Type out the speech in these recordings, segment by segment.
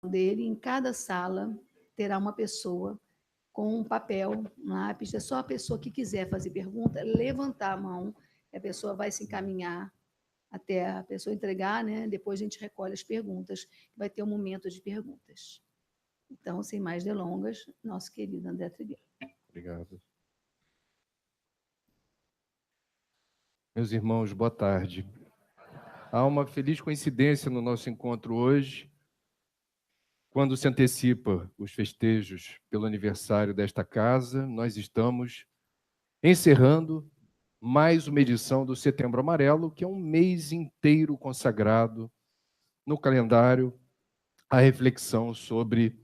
dele, em cada sala, terá uma pessoa com um papel, um lápis, é só a pessoa que quiser fazer pergunta, levantar a mão, a pessoa vai se encaminhar até a pessoa entregar, né? Depois a gente recolhe as perguntas, vai ter um momento de perguntas. Então, sem mais delongas, nosso querido André Trigueiro. Obrigado. Meus irmãos, boa tarde. Há uma feliz coincidência no nosso encontro hoje, quando se antecipa os festejos pelo aniversário desta casa. Nós estamos encerrando mais uma edição do Setembro Amarelo, que é um mês inteiro consagrado no calendário à reflexão sobre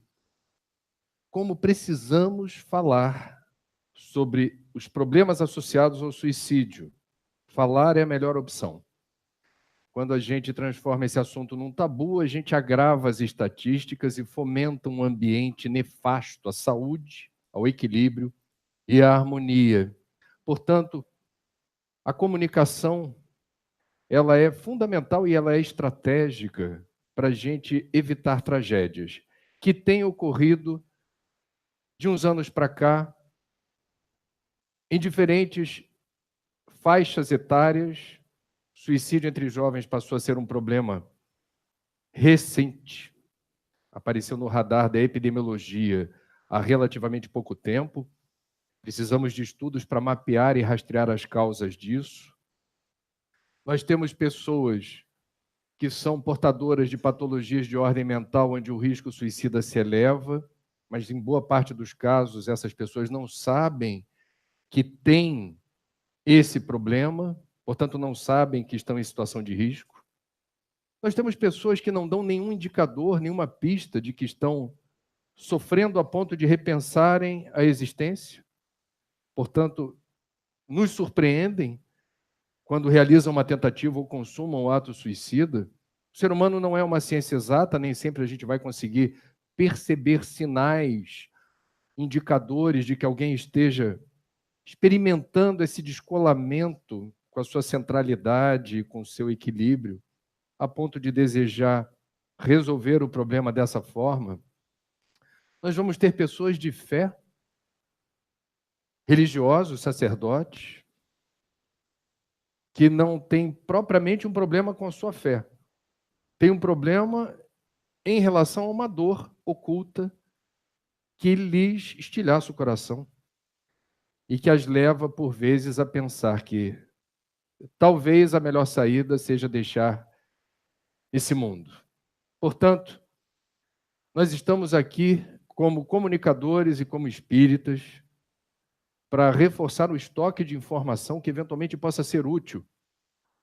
como precisamos falar sobre os problemas associados ao suicídio. Falar é a melhor opção. Quando a gente transforma esse assunto num tabu, a gente agrava as estatísticas e fomenta um ambiente nefasto à saúde, ao equilíbrio e à harmonia. Portanto, a comunicação, ela é fundamental e ela é estratégica para a gente evitar tragédias que têm ocorrido de uns anos para cá em diferentes faixas etárias. Suicídio entre jovens passou a ser um problema recente. Apareceu no radar da epidemiologia há relativamente pouco tempo. Precisamos de estudos para mapear e rastrear as causas disso. Nós temos pessoas que são portadoras de patologias de ordem mental, onde o risco suicida se eleva, mas em boa parte dos casos essas pessoas não sabem que têm esse problema, portanto não sabem que estão em situação de risco. Nós temos pessoas que não dão nenhum indicador, nenhuma pista de que estão sofrendo a ponto de repensarem a existência. Portanto, nos surpreendem quando realizam uma tentativa ou consumam um ato suicida. O ser humano não é uma ciência exata, nem sempre a gente vai conseguir perceber sinais, indicadores de que alguém esteja experimentando esse descolamento com a sua centralidade, com o seu equilíbrio, a ponto de desejar resolver o problema dessa forma. Nós vamos ter pessoas de fé, religiosos, sacerdotes, que não têm propriamente um problema com a sua fé. Tem um problema em relação a uma dor oculta que lhes estilhaça o coração e que as leva, por vezes, a pensar que talvez a melhor saída seja deixar esse mundo. Portanto, nós estamos aqui como comunicadores e como espíritas para reforçar o estoque de informação que eventualmente possa ser útil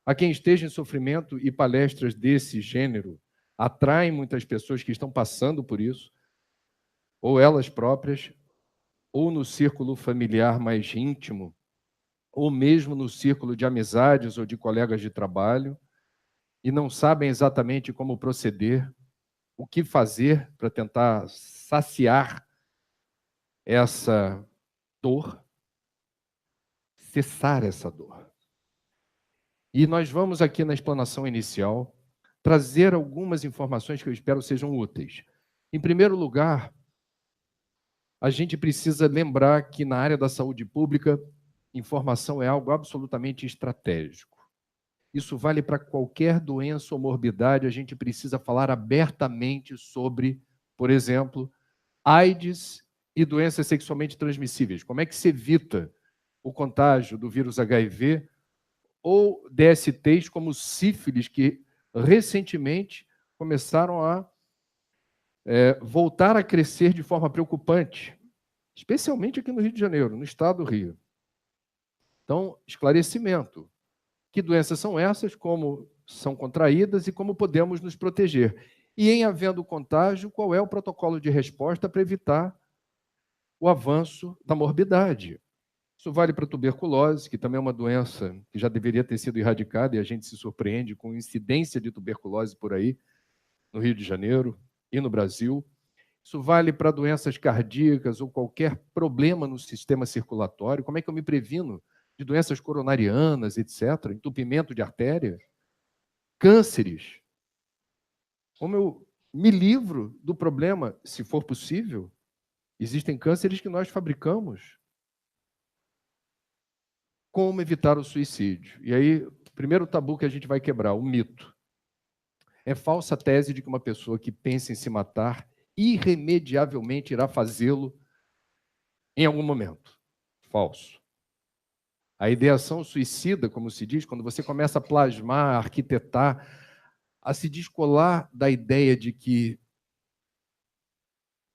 a quem esteja em sofrimento, e palestras desse gênero atraem muitas pessoas que estão passando por isso, ou elas próprias, ou no círculo familiar mais íntimo, ou mesmo no círculo de amizades ou de colegas de trabalho, e não sabem exatamente como proceder, o que fazer para tentar saciar essa dor, cessar essa dor. E nós vamos aqui na explanação inicial trazer algumas informações que eu espero sejam úteis. Em primeiro lugar, a gente precisa lembrar que na área da saúde pública, informação é algo absolutamente estratégico. Isso vale para qualquer doença ou morbidade, a gente precisa falar abertamente sobre, por exemplo, AIDS e doenças sexualmente transmissíveis. Como é que se evita o contágio do vírus HIV ou DSTs como sífilis, que recentemente começaram a voltar a crescer de forma preocupante, especialmente aqui no Rio de Janeiro, no estado do Rio. Então, esclarecimento. Que doenças são essas, como são contraídas e como podemos nos proteger. E, em havendo contágio, qual é o protocolo de resposta para evitar o avanço da morbidade. Isso vale para a tuberculose, que também é uma doença que já deveria ter sido erradicada, e a gente se surpreende com a incidência de tuberculose por aí, no Rio de Janeiro e no Brasil. Isso vale para doenças cardíacas ou qualquer problema no sistema circulatório. Como é que eu me previno de doenças coronarianas, etc., entupimento de artéria, cânceres? Como eu me livro do problema, se for possível. Existem cânceres que nós fabricamos. Como evitar o suicídio? E aí, o primeiro tabu que a gente vai quebrar, o mito. É falsa a tese de que uma pessoa que pensa em se matar irremediavelmente irá fazê-lo em algum momento. Falso. A ideação suicida, como se diz, quando você começa a plasmar, a arquitetar, a se descolar da ideia de que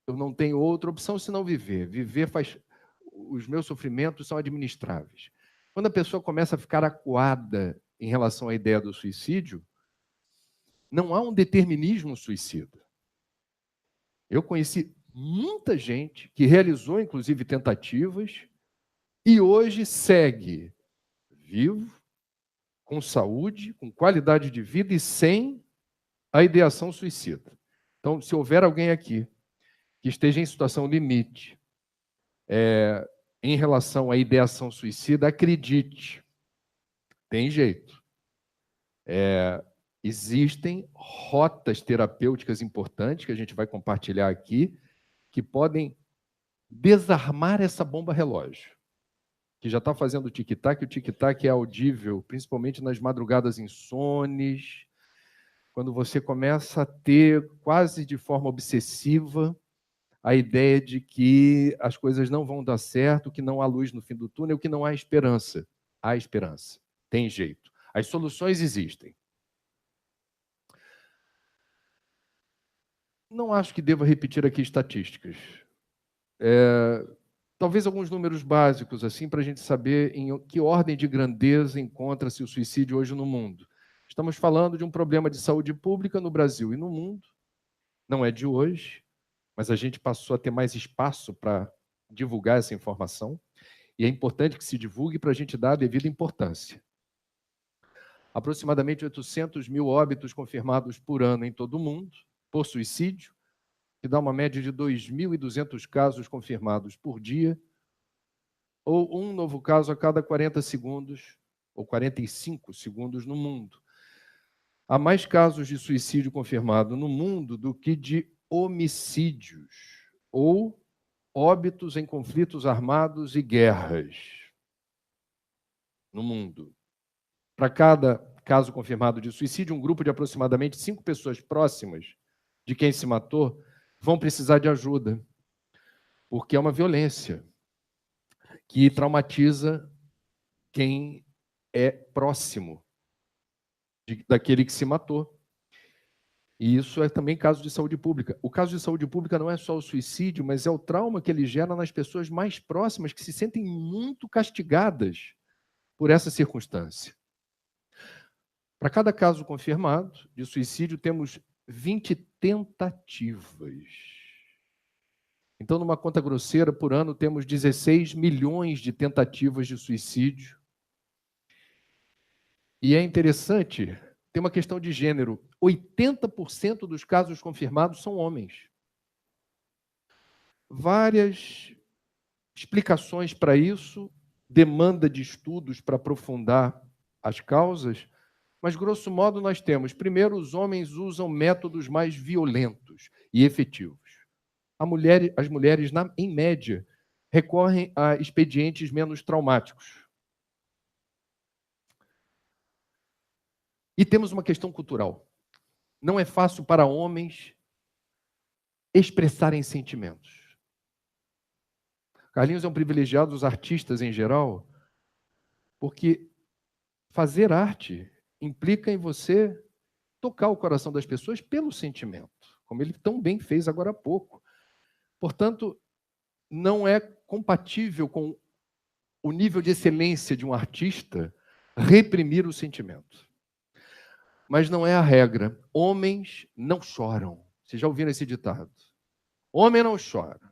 eu não tenho outra opção senão viver. Viver faz... Os meus sofrimentos são administráveis. Quando a pessoa começa a ficar acuada em relação à ideia do suicídio, não há um determinismo suicida. Eu conheci muita gente que realizou, inclusive, tentativas e hoje segue vivo, com saúde, com qualidade de vida e sem a ideação suicida. Então, se houver alguém aqui que esteja em situação limite em relação à ideação suicida, acredite, tem jeito. Existem rotas terapêuticas importantes que a gente vai compartilhar aqui que podem desarmar essa bomba relógio, que já está fazendo o tic-tac. O tic-tac é audível, principalmente nas madrugadas insones, quando você começa a ter, quase de forma obsessiva, a ideia de que as coisas não vão dar certo, que não há luz no fim do túnel, que não há esperança. Há esperança, tem jeito. As soluções existem. Não acho que deva repetir aqui estatísticas. Talvez alguns números básicos, assim, para a gente saber em que ordem de grandeza encontra-se o suicídio hoje no mundo. Estamos falando de um problema de saúde pública no Brasil e no mundo. Não é de hoje, mas a gente passou a ter mais espaço para divulgar essa informação. E é importante que se divulgue para a gente dar a devida importância. Aproximadamente 800 mil óbitos confirmados por ano em todo o mundo, por suicídio, que dá uma média de 2.200 casos confirmados por dia, ou um novo caso a cada 40 segundos, ou 45 segundos no mundo. Há mais casos de suicídio confirmado no mundo do que de homicídios, ou óbitos em conflitos armados e guerras no mundo. Para cada caso confirmado de suicídio, um grupo de aproximadamente 5 pessoas próximas de quem se matou vão precisar de ajuda, porque é uma violência que traumatiza quem é próximo daquele que se matou. E isso é também caso de saúde pública. O caso de saúde pública não é só o suicídio, mas é o trauma que ele gera nas pessoas mais próximas, que se sentem muito castigadas por essa circunstância. Para cada caso confirmado de suicídio, temos 20 tentativas. Então, numa conta grosseira, por ano, temos 16 milhões de tentativas de suicídio. E é interessante, tem uma questão de gênero. 80% dos casos confirmados são homens. Várias explicações para isso, demanda de estudos para aprofundar as causas, mas, grosso modo, nós temos, primeiro, os homens usam métodos mais violentos e efetivos. As mulheres, em média, recorrem a expedientes menos traumáticos. E temos uma questão cultural. Não é fácil para homens expressarem sentimentos. Carlinhos é um privilegiado dos artistas em geral, porque fazer arte implica em você tocar o coração das pessoas pelo sentimento, como ele tão bem fez agora há pouco. Portanto, não é compatível com o nível de excelência de um artista reprimir o sentimento. Mas não é a regra. Homens não choram. Vocês já ouviram esse ditado? Homem não chora.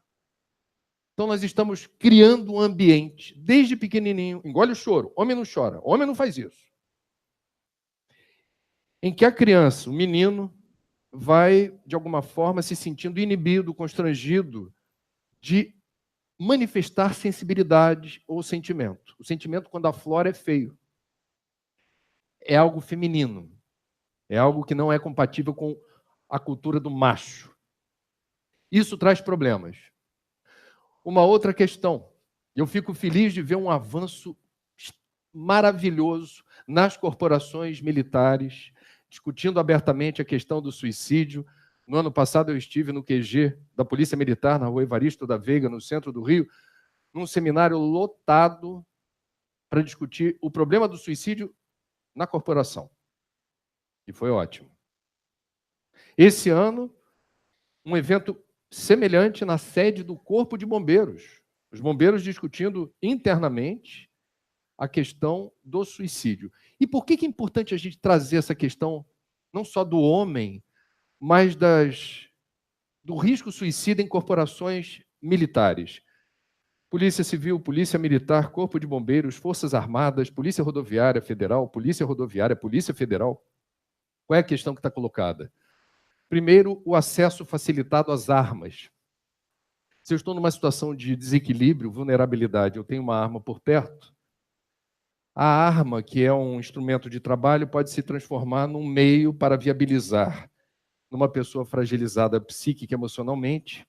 Então nós estamos criando um ambiente, desde pequenininho, engole o choro, homem não chora, homem não faz isso. Em que a criança, o menino, vai, de alguma forma, se sentindo inibido, constrangido de manifestar sensibilidade ou sentimento. O sentimento, quando aflora, é feio. É algo feminino. É algo que não é compatível com a cultura do macho. Isso traz problemas. Uma outra questão. Eu fico feliz de ver um avanço maravilhoso nas corporações militares, discutindo abertamente a questão do suicídio. No ano passado eu estive no QG da Polícia Militar, na Rua Evaristo da Veiga, no centro do Rio, num seminário lotado para discutir o problema do suicídio na corporação. E foi ótimo. Esse ano, um evento semelhante na sede do Corpo de Bombeiros. Os bombeiros discutindo internamente a questão do suicídio. E por que é importante a gente trazer essa questão, não só do homem, mas do risco suicida em corporações militares? Polícia Civil, Polícia Militar, Corpo de Bombeiros, Forças Armadas, Polícia Rodoviária Federal, Polícia Rodoviária, Polícia Federal. Qual é a questão que está colocada? Primeiro, o acesso facilitado às armas. Se eu estou numa situação de desequilíbrio, vulnerabilidade, eu tenho uma arma por perto, a arma, que é um instrumento de trabalho, pode se transformar num meio para viabilizar, numa pessoa fragilizada psíquica e emocionalmente,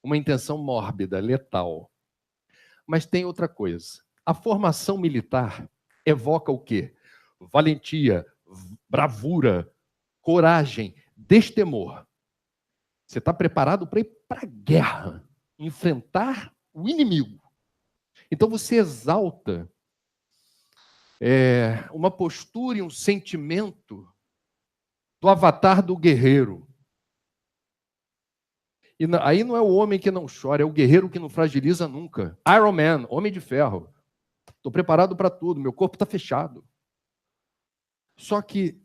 uma intenção mórbida, letal. Mas tem outra coisa. A formação militar evoca o quê? Valentia, bravura, coragem, destemor. Você está preparado para ir para a guerra, enfrentar o inimigo. Então você exalta uma postura e um sentimento do avatar do guerreiro. E aí não é o homem que não chora, é o guerreiro que não fragiliza nunca. Iron Man, homem de ferro. Estou preparado para tudo, meu corpo está fechado. Só que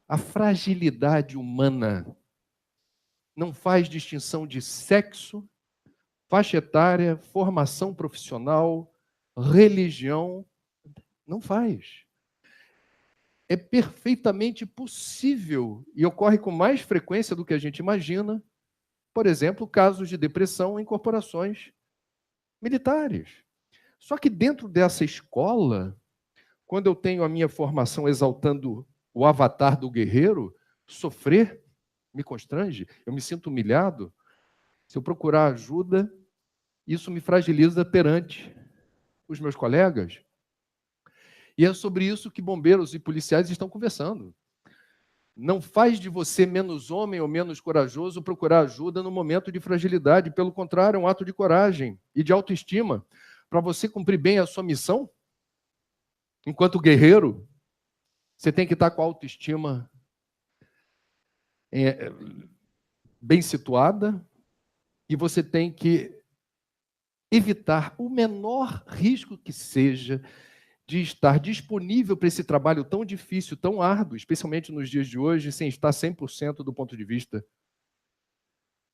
a fragilidade humana não faz distinção de sexo, faixa etária, formação profissional, religião, não faz. É perfeitamente possível e ocorre com mais frequência do que a gente imagina, por exemplo, casos de depressão em corporações militares. Só que dentro dessa escola, quando eu tenho a minha formação exaltando o avatar do guerreiro, sofrer me constrange, eu me sinto humilhado. Se eu procurar ajuda, isso me fragiliza perante os meus colegas. E é sobre isso que bombeiros e policiais estão conversando. Não faz de você menos homem ou menos corajoso procurar ajuda no momento de fragilidade. Pelo contrário, é um ato de coragem e de autoestima. Para você cumprir bem a sua missão, enquanto guerreiro, você tem que estar com a autoestima bem situada e você tem que evitar o menor risco que seja de estar disponível para esse trabalho tão difícil, tão árduo, especialmente nos dias de hoje, sem estar 100% do ponto de vista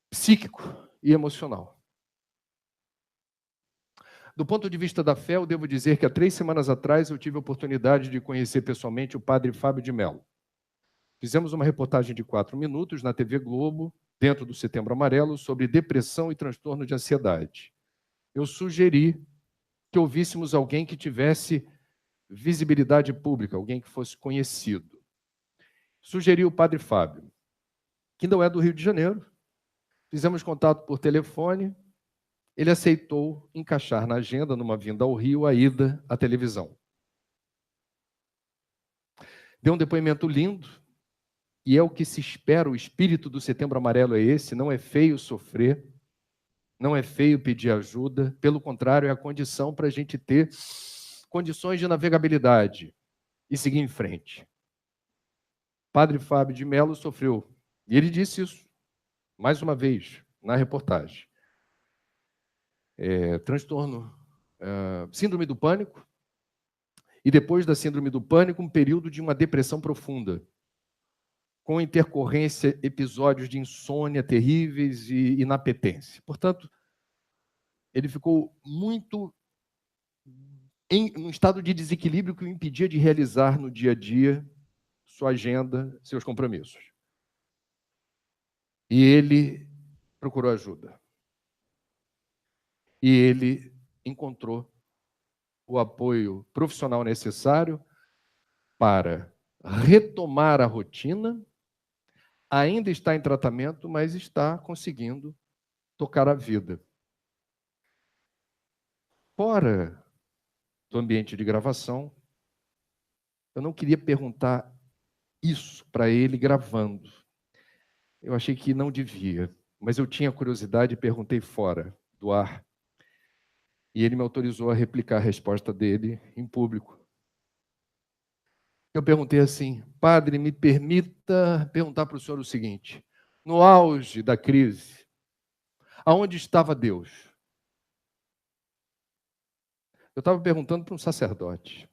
psíquico e emocional. Do ponto de vista da fé, eu devo dizer que há 3 semanas atrás eu tive a oportunidade de conhecer pessoalmente o padre Fábio de Mello. Fizemos uma reportagem de 4 minutos na TV Globo, dentro do Setembro Amarelo, sobre depressão e transtorno de ansiedade. Eu sugeri que ouvíssemos alguém que tivesse visibilidade pública, alguém que fosse conhecido. Sugeri o padre Fábio, que não é do Rio de Janeiro. Fizemos contato por telefone. Ele aceitou encaixar na agenda, numa vinda ao Rio, a ida à televisão. Deu um depoimento lindo, e é o que se espera, o espírito do Setembro Amarelo é esse, não é feio sofrer, não é feio pedir ajuda, pelo contrário, é a condição para a gente ter condições de navegabilidade e seguir em frente. Padre Fábio de Mello sofreu, e ele disse isso, mais uma vez, na reportagem. Transtorno, síndrome do pânico, e depois da síndrome do pânico, um período de uma depressão profunda, com intercorrência, episódios de insônia terríveis e inapetência. Portanto, ele ficou muito num estado de desequilíbrio que o impedia de realizar no dia a dia sua agenda, seus compromissos. E ele procurou ajuda. E ele encontrou o apoio profissional necessário para retomar a rotina, ainda está em tratamento, mas está conseguindo tocar a vida. Fora do ambiente de gravação, eu não queria perguntar isso para ele gravando. Eu achei que não devia, mas eu tinha curiosidade e perguntei fora do ar. E ele me autorizou a replicar a resposta dele em público. Eu perguntei assim: padre, me permita perguntar para o senhor o seguinte: no auge da crise, aonde estava Deus? Eu estava perguntando para um sacerdote.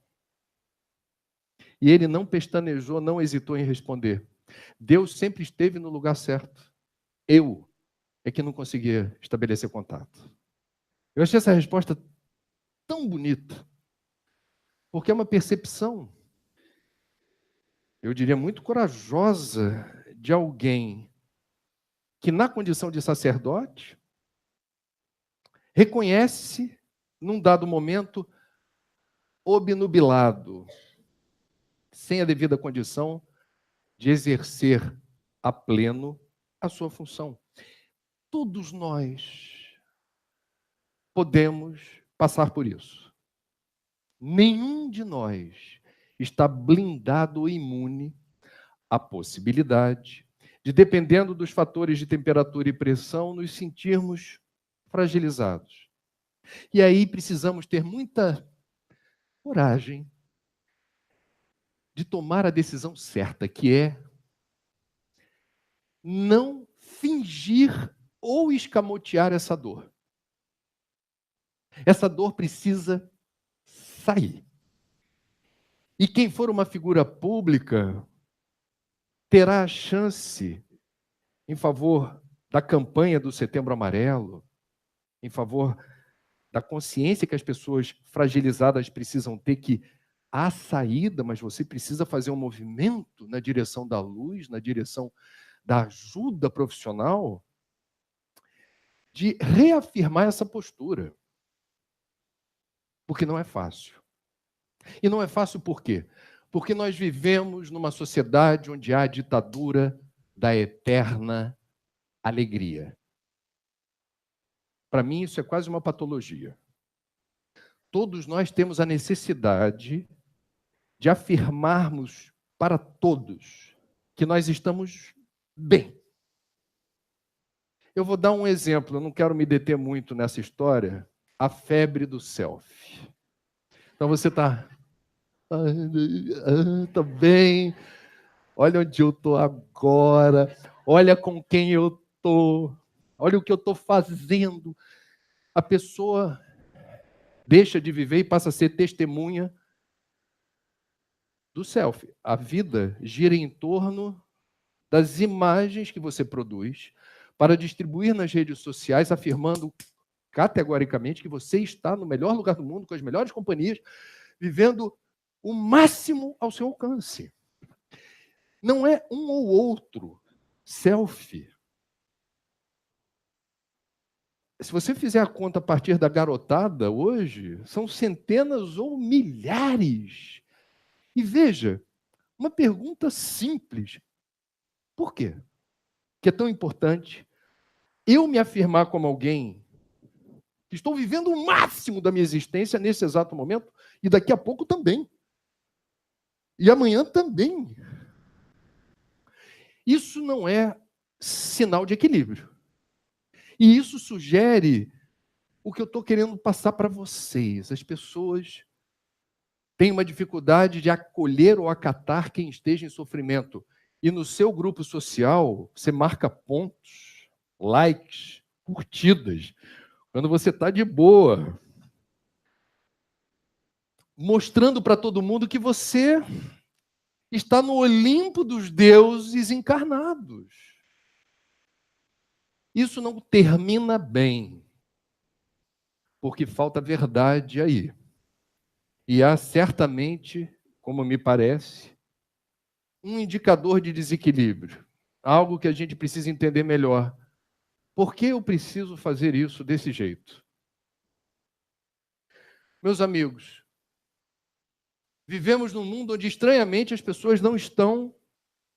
E ele não pestanejou, não hesitou em responder. Deus sempre esteve no lugar certo. Eu é que não conseguia estabelecer contato. Eu achei essa resposta tão bonita, porque é uma percepção, eu diria, muito corajosa de alguém que, na condição de sacerdote, reconhece, num dado momento, obnubilado, sem a devida condição de exercer a pleno a sua função. Todos nós podemos passar por isso. Nenhum de nós está blindado ou imune à possibilidade de, dependendo dos fatores de temperatura e pressão, nos sentirmos fragilizados. E aí precisamos ter muita coragem de tomar a decisão certa, que é não fingir ou escamotear essa dor. Essa dor precisa sair. E quem for uma figura pública terá a chance, em favor da campanha do Setembro Amarelo, em favor da consciência que as pessoas fragilizadas precisam ter, que há saída, mas você precisa fazer um movimento na direção da luz, na direção da ajuda profissional, de reafirmar essa postura. Porque não é fácil. E não é fácil por quê? Porque nós vivemos numa sociedade onde há a ditadura da eterna alegria. Para mim, isso é quase uma patologia. Todos nós temos a necessidade de afirmarmos para todos que nós estamos bem. Eu vou dar um exemplo, eu não quero me deter muito nessa história, a febre do selfie. Então você está tá bem, olha onde eu estou agora, olha com quem eu estou, olha o que eu estou fazendo. A pessoa deixa de viver e passa a ser testemunha do selfie. A vida gira em torno das imagens que você produz para distribuir nas redes sociais, afirmando categoricamente que você está no melhor lugar do mundo, com as melhores companhias, vivendo o máximo ao seu alcance. Não é um ou outro selfie. Se você fizer a conta a partir da garotada hoje, são centenas ou milhares. E veja, uma pergunta simples. Por quê? Que é tão importante eu me afirmar como alguém que estou vivendo o máximo da minha existência nesse exato momento, e daqui a pouco também. E amanhã também. Isso não é sinal de equilíbrio. E isso sugere o que eu estou querendo passar para vocês. As pessoas têm uma dificuldade de acolher ou acatar quem esteja em sofrimento. E no seu grupo social, você marca pontos, likes, curtidas, quando você está de boa, mostrando para todo mundo que você está no Olimpo dos deuses encarnados. Isso não termina bem, porque falta verdade aí. E há certamente, como me parece, um indicador de desequilíbrio, algo que a gente precisa entender melhor. Por que eu preciso fazer isso desse jeito? Meus amigos, Vivemos num mundo onde, estranhamente, as pessoas não estão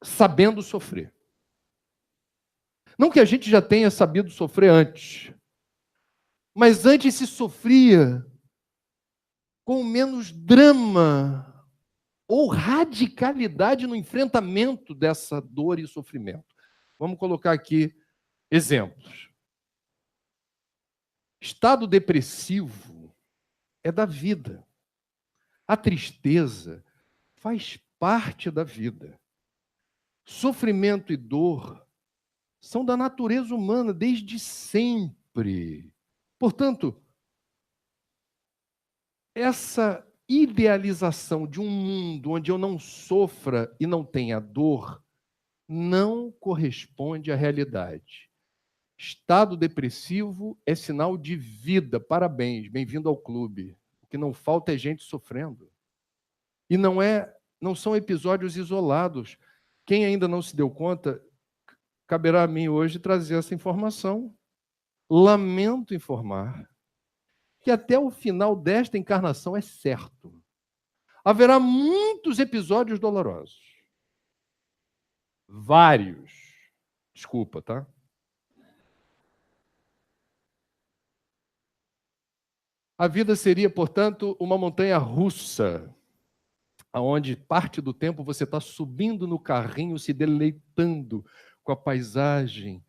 sabendo sofrer. Não que a gente já tenha sabido sofrer antes, mas antes se sofria com menos drama ou radicalidade no enfrentamento dessa dor e sofrimento. Vamos colocar aqui exemplos. Estado depressivo é da vida. A tristeza faz parte da vida. Sofrimento e dor são da natureza humana desde sempre. Portanto, essa idealização de um mundo onde eu não sofra e não tenha dor não corresponde à realidade. Estado depressivo é sinal de vida. Parabéns, bem-vindo ao clube. O que não falta é gente sofrendo. E não são episódios isolados. Quem ainda não se deu conta, caberá a mim hoje trazer essa informação. Lamento informar que até o final desta encarnação é certo. Haverá muitos episódios dolorosos. Vários. Desculpa, tá? A vida seria, portanto, uma montanha russa, onde parte do tempo você está subindo no carrinho, se deleitando com a paisagem,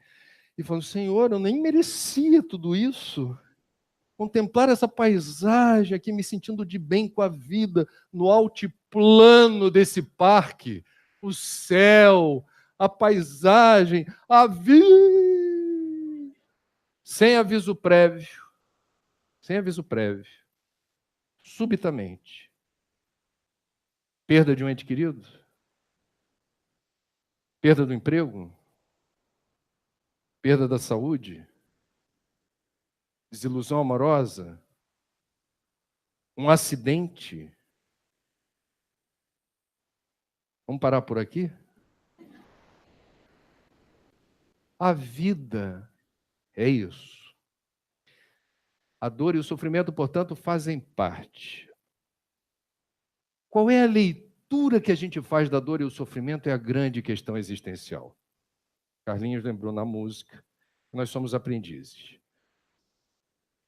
e falando, Senhor, eu nem merecia tudo isso. Contemplar essa paisagem aqui, me sentindo de bem com a vida, no altiplano desse parque, o céu, a paisagem, a vida, sem aviso prévio, subitamente, perda de um ente querido, perda do emprego, perda da saúde, desilusão amorosa, um acidente. Vamos parar por aqui? A vida é isso. A dor e o sofrimento, portanto, fazem parte. Qual é a leitura que a gente faz da dor e o sofrimento? É a grande questão existencial. Carlinhos lembrou na música, nós somos aprendizes.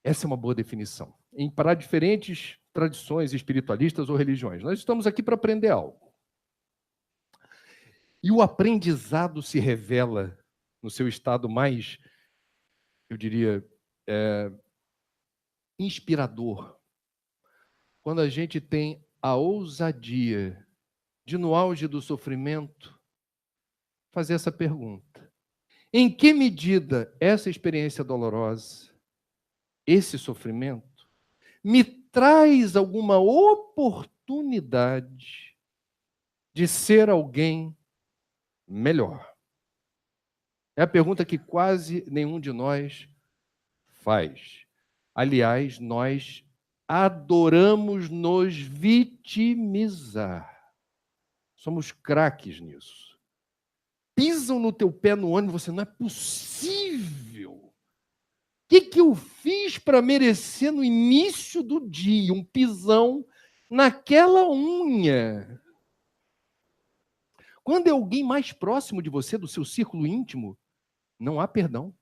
Essa é uma boa definição. Para diferentes tradições espiritualistas ou religiões, nós estamos aqui para aprender algo. E o aprendizado se revela no seu estado mais, eu diria, inspirador, quando a gente tem a ousadia de, no auge do sofrimento, fazer essa pergunta. Em que medida essa experiência dolorosa, esse sofrimento, me traz alguma oportunidade de ser alguém melhor? É a pergunta que quase nenhum de nós faz. Aliás, nós adoramos nos vitimizar. Somos craques nisso. Pisam no teu pé no ônibus, você, não é possível. O que eu fiz para merecer no início do dia um pisão naquela unha? Quando é alguém mais próximo de você, do seu círculo íntimo, não há perdão.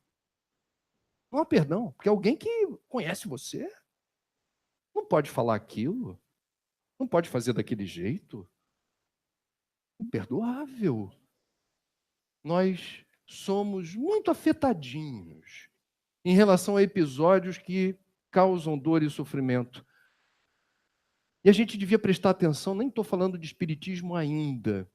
Não há perdão, porque alguém que conhece você não pode falar aquilo, não pode fazer daquele jeito. Imperdoável. Nós somos muito afetadinhos em relação a episódios que causam dor e sofrimento. E a gente devia prestar atenção, nem estou falando de espiritismo ainda,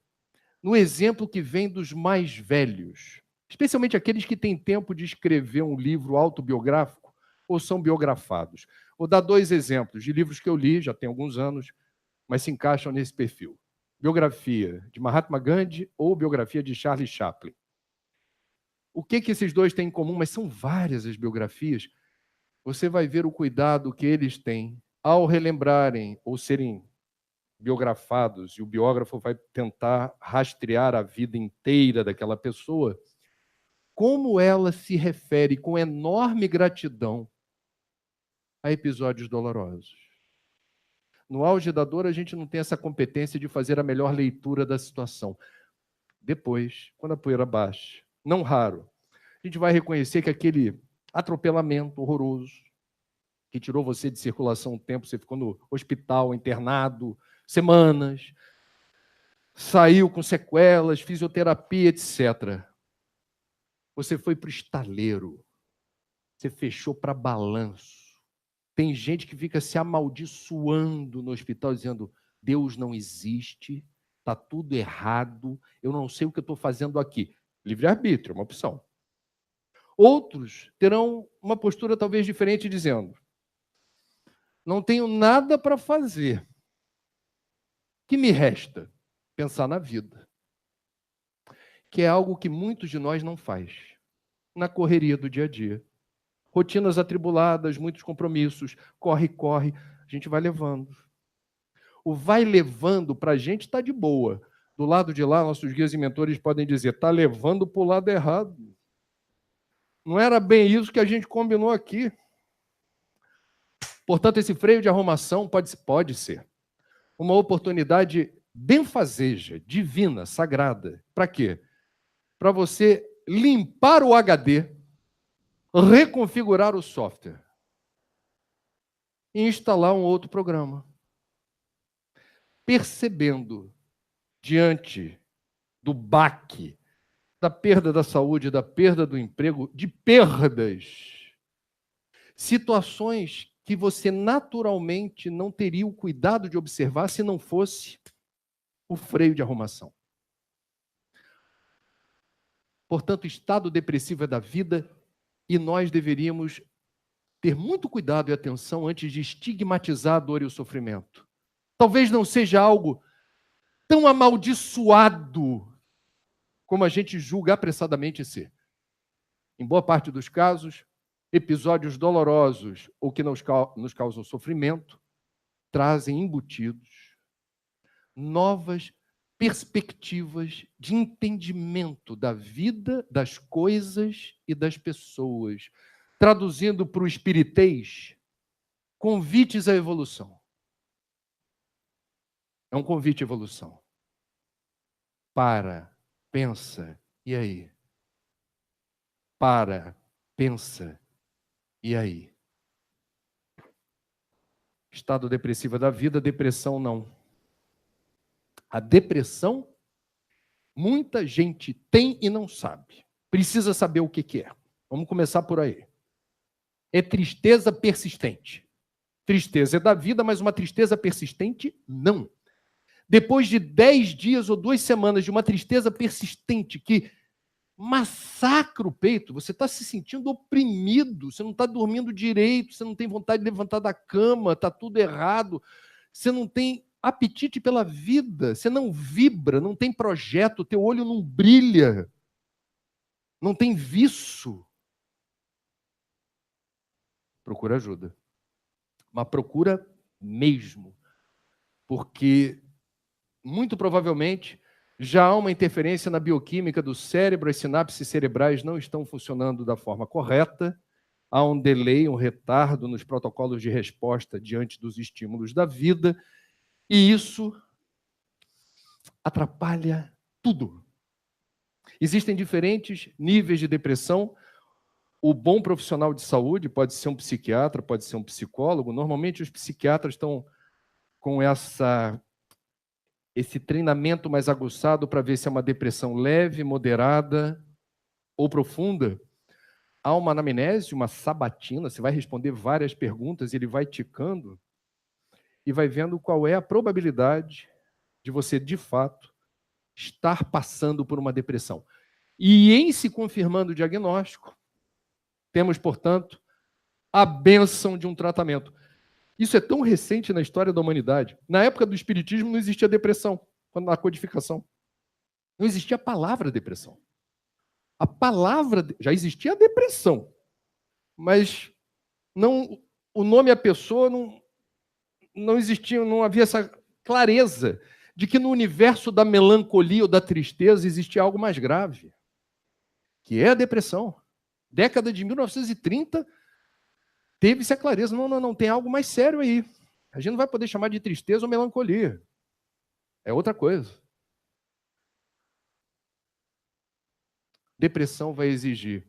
no exemplo que vem dos mais velhos, especialmente aqueles que têm tempo de escrever um livro autobiográfico ou são biografados. Vou dar 2 exemplos de livros que eu li, já tem alguns anos, mas se encaixam nesse perfil. Biografia de Mahatma Gandhi ou biografia de Charlie Chaplin. O que esses dois têm em comum? Mas são várias as biografias. Você vai ver o cuidado que eles têm ao relembrarem ou serem biografados, e o biógrafo vai tentar rastrear a vida inteira daquela pessoa, como ela se refere com enorme gratidão a episódios dolorosos. No auge da dor, a gente não tem essa competência de fazer a melhor leitura da situação. Depois, quando a poeira baixa, não raro, a gente vai reconhecer que aquele atropelamento horroroso, que tirou você de circulação um tempo, você ficou no hospital, internado, semanas, saiu com sequelas, fisioterapia, etc. Você foi para o estaleiro, você fechou para balanço. Tem gente que fica se amaldiçoando no hospital, dizendo: Deus não existe, está tudo errado, eu não sei o que eu estou fazendo aqui. Livre-arbítrio é uma opção. Outros terão uma postura talvez diferente, dizendo: não tenho nada para fazer. O que me resta? Pensar na vida. Que é algo que muitos de nós não faz. Na correria do dia a dia. Rotinas atribuladas, muitos compromissos, corre, a gente vai levando. O vai levando para a gente está de boa. Do lado de lá, nossos guias e mentores podem dizer: está levando para o lado errado. Não era bem isso que a gente combinou aqui. Portanto, esse freio de arrumação pode ser uma oportunidade benfazeja, divina, sagrada. Para quê? Para você limpar o HD, reconfigurar o software e instalar um outro programa. Percebendo, diante do baque, da perda da saúde, da perda do emprego, de perdas, situações que você naturalmente não teria o cuidado de observar se não fosse o freio de arrumação. Portanto, o estado depressivo é da vida e nós deveríamos ter muito cuidado e atenção antes de estigmatizar a dor e o sofrimento. Talvez não seja algo tão amaldiçoado como a gente julga apressadamente ser. Em boa parte dos casos, episódios dolorosos ou que nos causam sofrimento trazem embutidos novas perspectivas de entendimento da vida, das coisas e das pessoas. Traduzindo para o espiritês, convites à evolução. É um convite à evolução. Para, pensa, e aí? Para, pensa, e aí? Estado depressivo da vida, depressão não. A depressão, muita gente tem e não sabe. Precisa saber o que é. Vamos começar por aí. É tristeza persistente. Tristeza é da vida, mas uma tristeza persistente, não. Depois de 10 dias ou 2 semanas de uma tristeza persistente que massacra o peito, você está se sentindo oprimido, você não está dormindo direito, você não tem vontade de levantar da cama, está tudo errado, você não tem apetite pela vida, você não vibra, não tem projeto, teu olho não brilha, não tem viço. Procura ajuda. Mas procura mesmo. Porque, muito provavelmente, já há uma interferência na bioquímica do cérebro, as sinapses cerebrais não estão funcionando da forma correta, há um delay, um retardo nos protocolos de resposta diante dos estímulos da vida, e isso atrapalha tudo. Existem diferentes níveis de depressão. O bom profissional de saúde pode ser um psiquiatra, pode ser um psicólogo. Normalmente os psiquiatras estão com esse treinamento mais aguçado para ver se é uma depressão leve, moderada ou profunda. Há uma anamnese, uma sabatina, você vai responder várias perguntas, ele vai ticando e vai vendo qual é a probabilidade de você, de fato, estar passando por uma depressão. E em se confirmando o diagnóstico, temos, portanto, a bênção de um tratamento. Isso é tão recente na história da humanidade. Na época do espiritismo não existia depressão, na codificação. Não existia a palavra depressão. A palavra, já existia a depressão, mas não, o nome e a pessoa não existia, não havia essa clareza de que no universo da melancolia ou da tristeza existia algo mais grave, que é a depressão. Década de 1930, teve-se a clareza, não, tem algo mais sério aí. A gente não vai poder chamar de tristeza ou melancolia. É outra coisa. Depressão vai exigir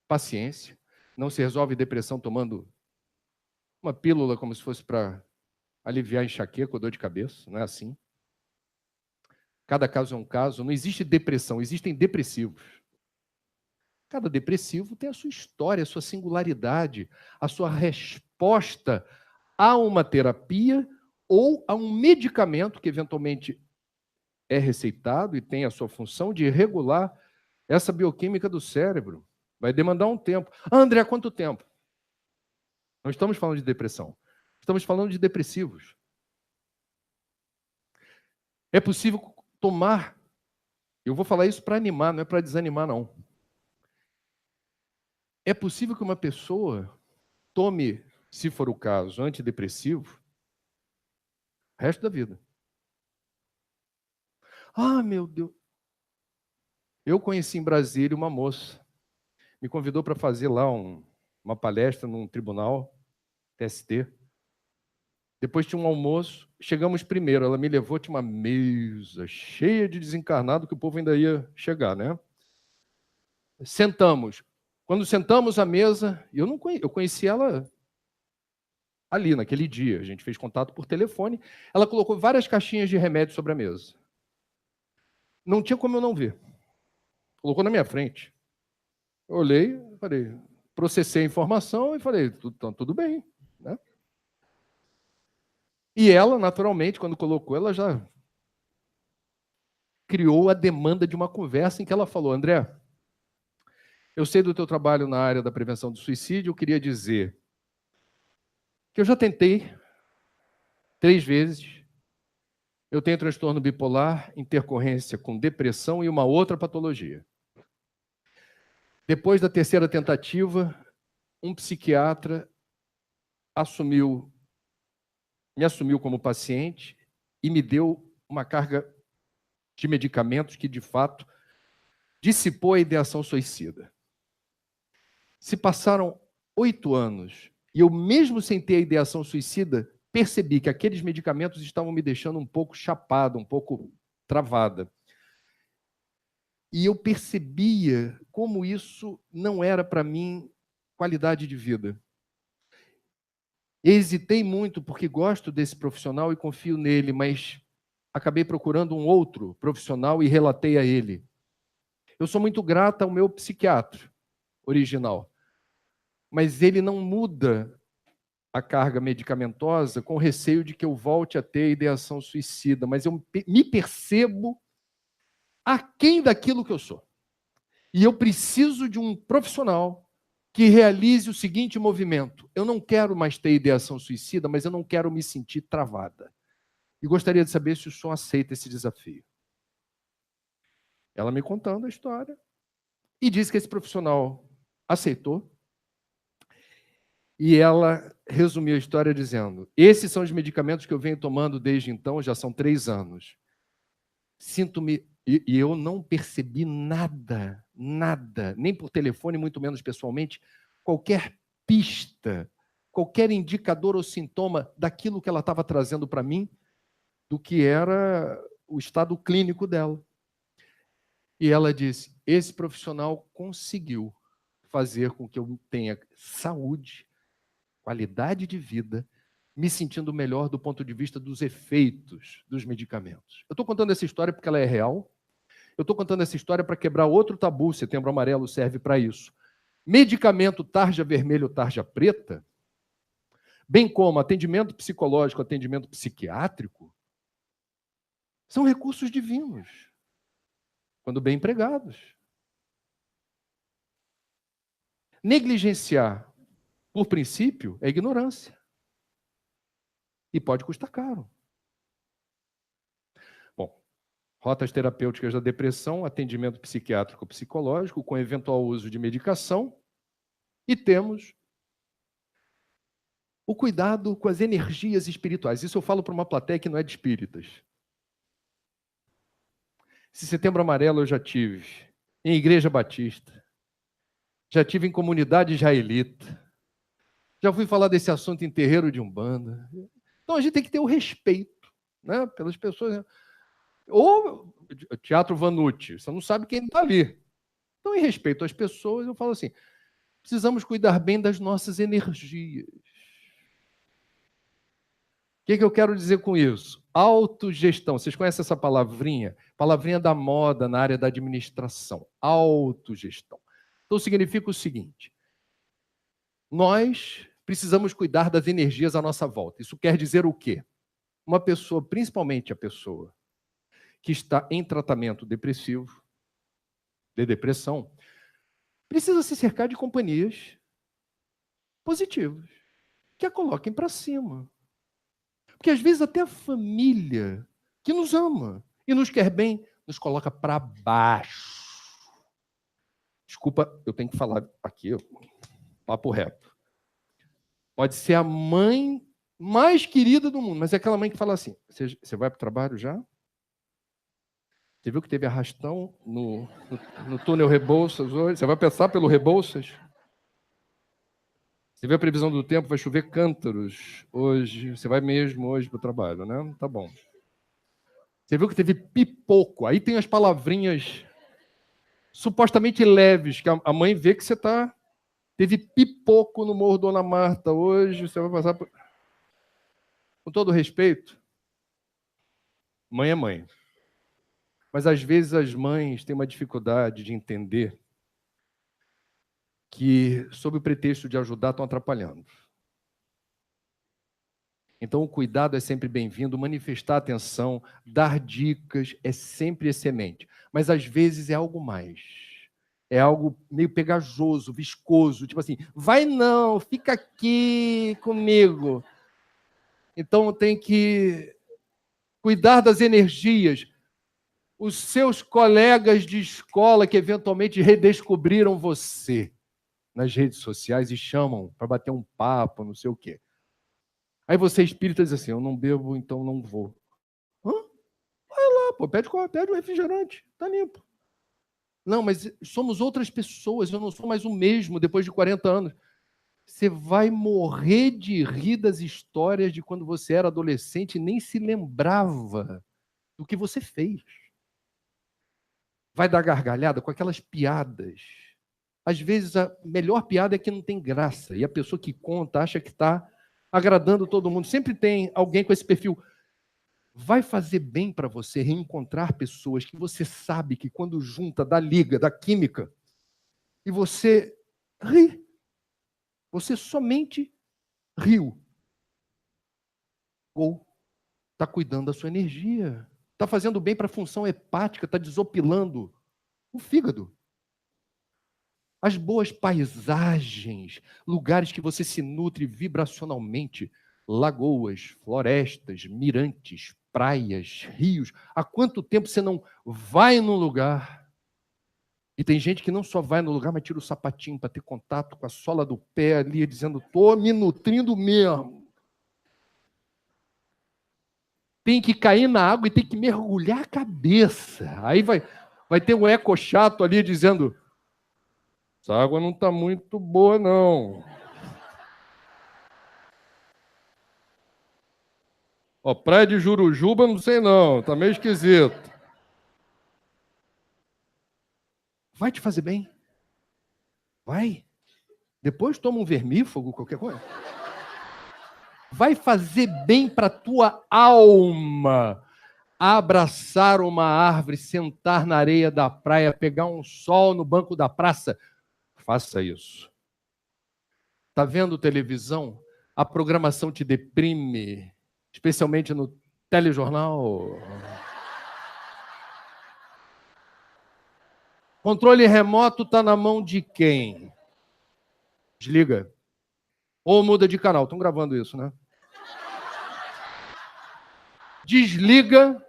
paciência. Não se resolve depressão tomando uma pílula como se fosse para aliviar enxaqueca ou dor de cabeça. Não é assim. Cada caso é um caso. Não existe depressão, existem depressivos. Cada depressivo tem a sua história, a sua singularidade, a sua resposta a uma terapia ou a um medicamento que eventualmente é receitado e tem a sua função de regular essa bioquímica do cérebro. Vai demandar um tempo. André, quanto tempo? Não estamos falando de depressão. Estamos falando de depressivos. É possível tomar, eu vou falar isso para animar, não é para desanimar, não. É possível que uma pessoa tome, se for o caso, antidepressivo, o resto da vida. Ah, meu Deus. Eu conheci em Brasília uma moça, me convidou para fazer lá uma palestra num tribunal, TST. Depois tinha um almoço, chegamos primeiro, ela me levou, tinha uma mesa cheia de desencarnado que o povo ainda ia chegar, né? Sentamos. Quando sentamos à mesa, eu conheci ela ali, naquele dia, a gente fez contato por telefone, ela colocou várias caixinhas de remédio sobre a mesa. Não tinha como eu não ver. Colocou na minha frente. Eu olhei, falei, processei a informação e falei, tudo bem, né? E ela, naturalmente, quando colocou, ela já criou a demanda de uma conversa em que ela falou, André, eu sei do teu trabalho na área da prevenção do suicídio, eu queria dizer que eu já tentei 3 vezes, eu tenho transtorno bipolar, intercorrência com depressão e uma outra patologia. Depois da 3ª tentativa, um psiquiatra me assumiu como paciente e me deu uma carga de medicamentos que, de fato, dissipou a ideação suicida. Se passaram 8 anos e eu, mesmo sem ter a ideação suicida, percebi que aqueles medicamentos estavam me deixando um pouco chapada, um pouco travada. E eu percebia como isso não era para mim qualidade de vida. Hesitei muito porque gosto desse profissional e confio nele, mas acabei procurando um outro profissional e relatei a ele. Eu sou muito grata ao meu psiquiatra original, mas ele não muda a carga medicamentosa com receio de que eu volte a ter ideação suicida, mas eu me percebo aquém daquilo que eu sou. E eu preciso de um profissional que realize o seguinte movimento. Eu não quero mais ter ideação suicida, mas eu não quero me sentir travada. E gostaria de saber se o senhor aceita esse desafio. Ela me contando a história e disse que esse profissional aceitou. E ela resumiu a história dizendo, esses são os medicamentos que eu venho tomando desde então, já são 3 anos. Sinto-me... E eu não percebi nada, nem por telefone, muito menos pessoalmente, qualquer pista, qualquer indicador ou sintoma daquilo que ela estava trazendo para mim, do que era o estado clínico dela. E ela disse, esse profissional conseguiu fazer com que eu tenha saúde, qualidade de vida, me sentindo melhor do ponto de vista dos efeitos dos medicamentos. Eu estou contando essa história porque ela é real. Eu estou contando essa história para quebrar outro tabu. Setembro Amarelo serve para isso. Medicamento tarja vermelha ou tarja preta, bem como atendimento psicológico, atendimento psiquiátrico, são recursos divinos, quando bem empregados. Negligenciar, por princípio, é ignorância. E pode custar caro. Bom, rotas terapêuticas da depressão, atendimento psiquiátrico psicológico, com eventual uso de medicação. E temos o cuidado com as energias espirituais. Isso eu falo para uma plateia que não é de espíritas. Esse Setembro Amarelo eu já tive em igreja batista, já tive em comunidade israelita, já fui falar desse assunto em terreiro de Umbanda, Então a gente tem que ter o respeito, né, pelas pessoas. Né? Ou Teatro Vanucci, você não sabe quem está ali. Então, em respeito às pessoas, eu falo assim, precisamos cuidar bem das nossas energias. O que eu quero dizer com isso? Autogestão. Vocês conhecem essa palavrinha? Palavrinha da moda na área da administração. Autogestão. Então, significa o seguinte, nós precisamos cuidar das energias à nossa volta. Isso quer dizer o quê? Uma pessoa, principalmente a pessoa que está em tratamento depressivo, de depressão, precisa se cercar de companhias positivas, que a coloquem para cima. Porque às vezes até a família que nos ama e nos quer bem, nos coloca para baixo. Desculpa, eu tenho que falar aqui, papo reto. Pode ser a mãe mais querida do mundo, mas é aquela mãe que fala assim, você vai para o trabalho já? Você viu que teve arrastão no túnel Rebouças hoje? Você vai passar pelo Rebouças? Você vê a previsão do tempo, vai chover cântaros hoje. Você vai mesmo hoje para o trabalho, né? Tá bom. Você viu que teve pipoco. Aí tem as palavrinhas supostamente leves, que a mãe vê que você tá... Teve pipoco no Morro Dona Marta hoje, você vai passar por... Com todo respeito, mãe é mãe. Mas às vezes as mães têm uma dificuldade de entender que, sob o pretexto de ajudar, estão atrapalhando. Então, o cuidado é sempre bem-vindo, manifestar atenção, dar dicas é sempre excelente. Mas, às vezes, é algo mais. É algo meio pegajoso, viscoso, tipo assim, vai não, fica aqui comigo. Então, tem que cuidar das energias. Os seus colegas de escola que, eventualmente, redescobriram você nas redes sociais e chamam para bater um papo, não sei o quê. Aí você espírita diz assim, eu não bebo, então não vou. Hã? Vai lá, pô, pede um refrigerante, tá limpo. Não, mas somos outras pessoas, eu não sou mais o mesmo depois de 40 anos. Você vai morrer de rir das histórias de quando você era adolescente e nem se lembrava do que você fez. Vai dar gargalhada com aquelas piadas. Às vezes a melhor piada é que não tem graça, e a pessoa que conta acha que está agradando todo mundo. Sempre tem alguém com esse perfil. Vai fazer bem para você reencontrar pessoas que você sabe que quando junta da liga, da química, e você ri. Você somente riu. Ou está cuidando da sua energia. Está fazendo bem para a função hepática, está desopilando o fígado. As boas paisagens, lugares que você se nutre vibracionalmente, lagoas, florestas, mirantes, praias, rios. Há quanto tempo você não vai num lugar? E tem gente que não só vai no lugar, mas tira o sapatinho para ter contato com a sola do pé ali, dizendo, estou me nutrindo mesmo. Tem que cair na água e tem que mergulhar a cabeça. Aí vai ter um eco chato ali dizendo, essa água não está muito boa, não. Ó, praia de Jurujuba, não sei não, está meio esquisito. Vai te fazer bem. Vai. Depois toma um vermífugo, qualquer coisa. Vai fazer bem para a tua alma. Abraçar uma árvore, sentar na areia da praia, pegar um sol no banco da praça. Faça isso. Está vendo televisão? A programação te deprime, especialmente no telejornal. Controle remoto está na mão de quem? Desliga. Ou muda de canal. Estão gravando isso, né? Desliga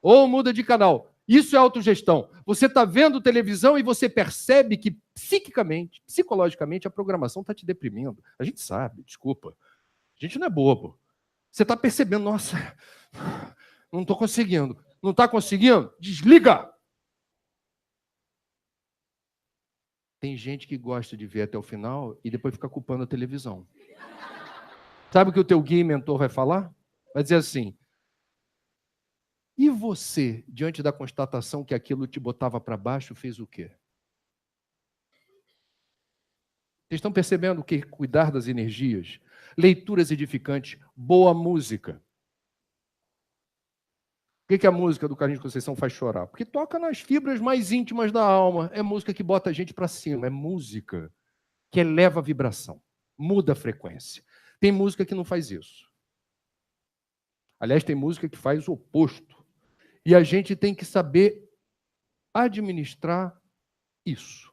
ou muda de canal. Isso é autogestão. Você está vendo televisão e você percebe que psiquicamente, psicologicamente, a programação está te deprimindo. A gente sabe, desculpa. A gente não é bobo. Você está percebendo, nossa, não estou conseguindo. Não está conseguindo? Desliga! Tem gente que gosta de ver até o final e depois fica culpando a televisão. Sabe o que o teu guia e mentor vai falar? Vai dizer assim: e você, diante da constatação que aquilo te botava para baixo, fez o quê? Vocês estão percebendo que cuidar das energias, leituras edificantes, boa música. Por que a música do Carlinhos Conceição faz chorar? Porque toca nas fibras mais íntimas da alma. É música que bota a gente para cima. É música que eleva a vibração, muda a frequência. Tem música que não faz isso. Aliás, tem música que faz o oposto. E a gente tem que saber administrar isso.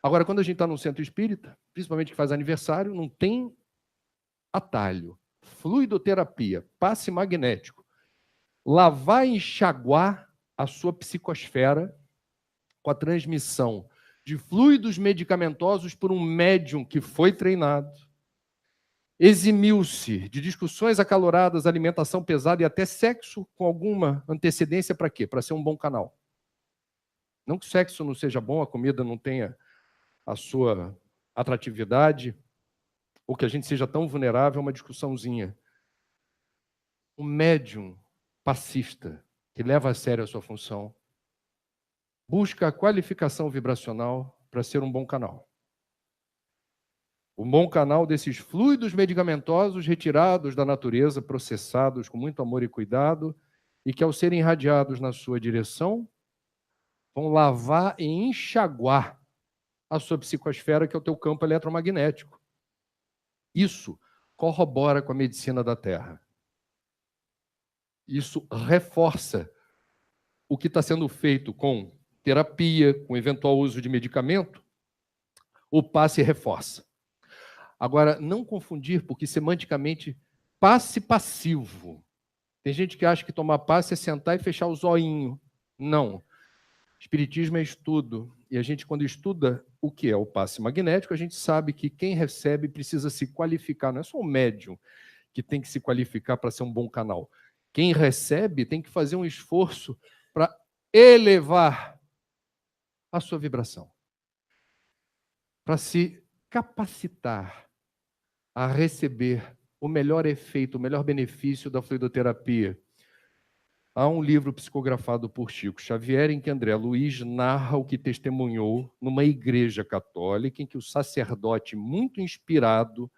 Agora, quando a gente está num centro espírita, principalmente que faz aniversário, não tem atalho. Fluidoterapia, passe magnético. Lavar e enxaguar a sua psicosfera com a transmissão de fluidos medicamentosos por um médium que foi treinado, eximiu-se de discussões acaloradas, alimentação pesada e até sexo com alguma antecedência para quê? Para ser um bom canal. Não que o sexo não seja bom, a comida não tenha a sua atratividade, ou que a gente seja tão vulnerável a uma discussãozinha. Um médium passista, que leva a sério a sua função, busca a qualificação vibracional para ser um bom canal. Um bom canal desses fluidos medicamentosos retirados da natureza, processados com muito amor e cuidado, e que, ao serem irradiados na sua direção, vão lavar e enxaguar a sua psicosfera, que é o teu campo eletromagnético. Isso corrobora com a medicina da Terra. Isso reforça o que está sendo feito com terapia, com eventual uso de medicamento. O passe reforça. Agora, não confundir, porque semanticamente, passe passivo. Tem gente que acha que tomar passe é sentar e fechar o zoinho. Não. Espiritismo é estudo. E a gente, quando estuda o que é o passe magnético, a gente sabe que quem recebe precisa se qualificar. Não é só o médium que tem que se qualificar para ser um bom canal. Quem recebe tem que fazer um esforço para elevar a sua vibração, para se capacitar a receber o melhor efeito, o melhor benefício da fluidoterapia. Há um livro psicografado por Chico Xavier em que André Luiz narra o que testemunhou numa igreja católica em que o sacerdote, muito inspirado,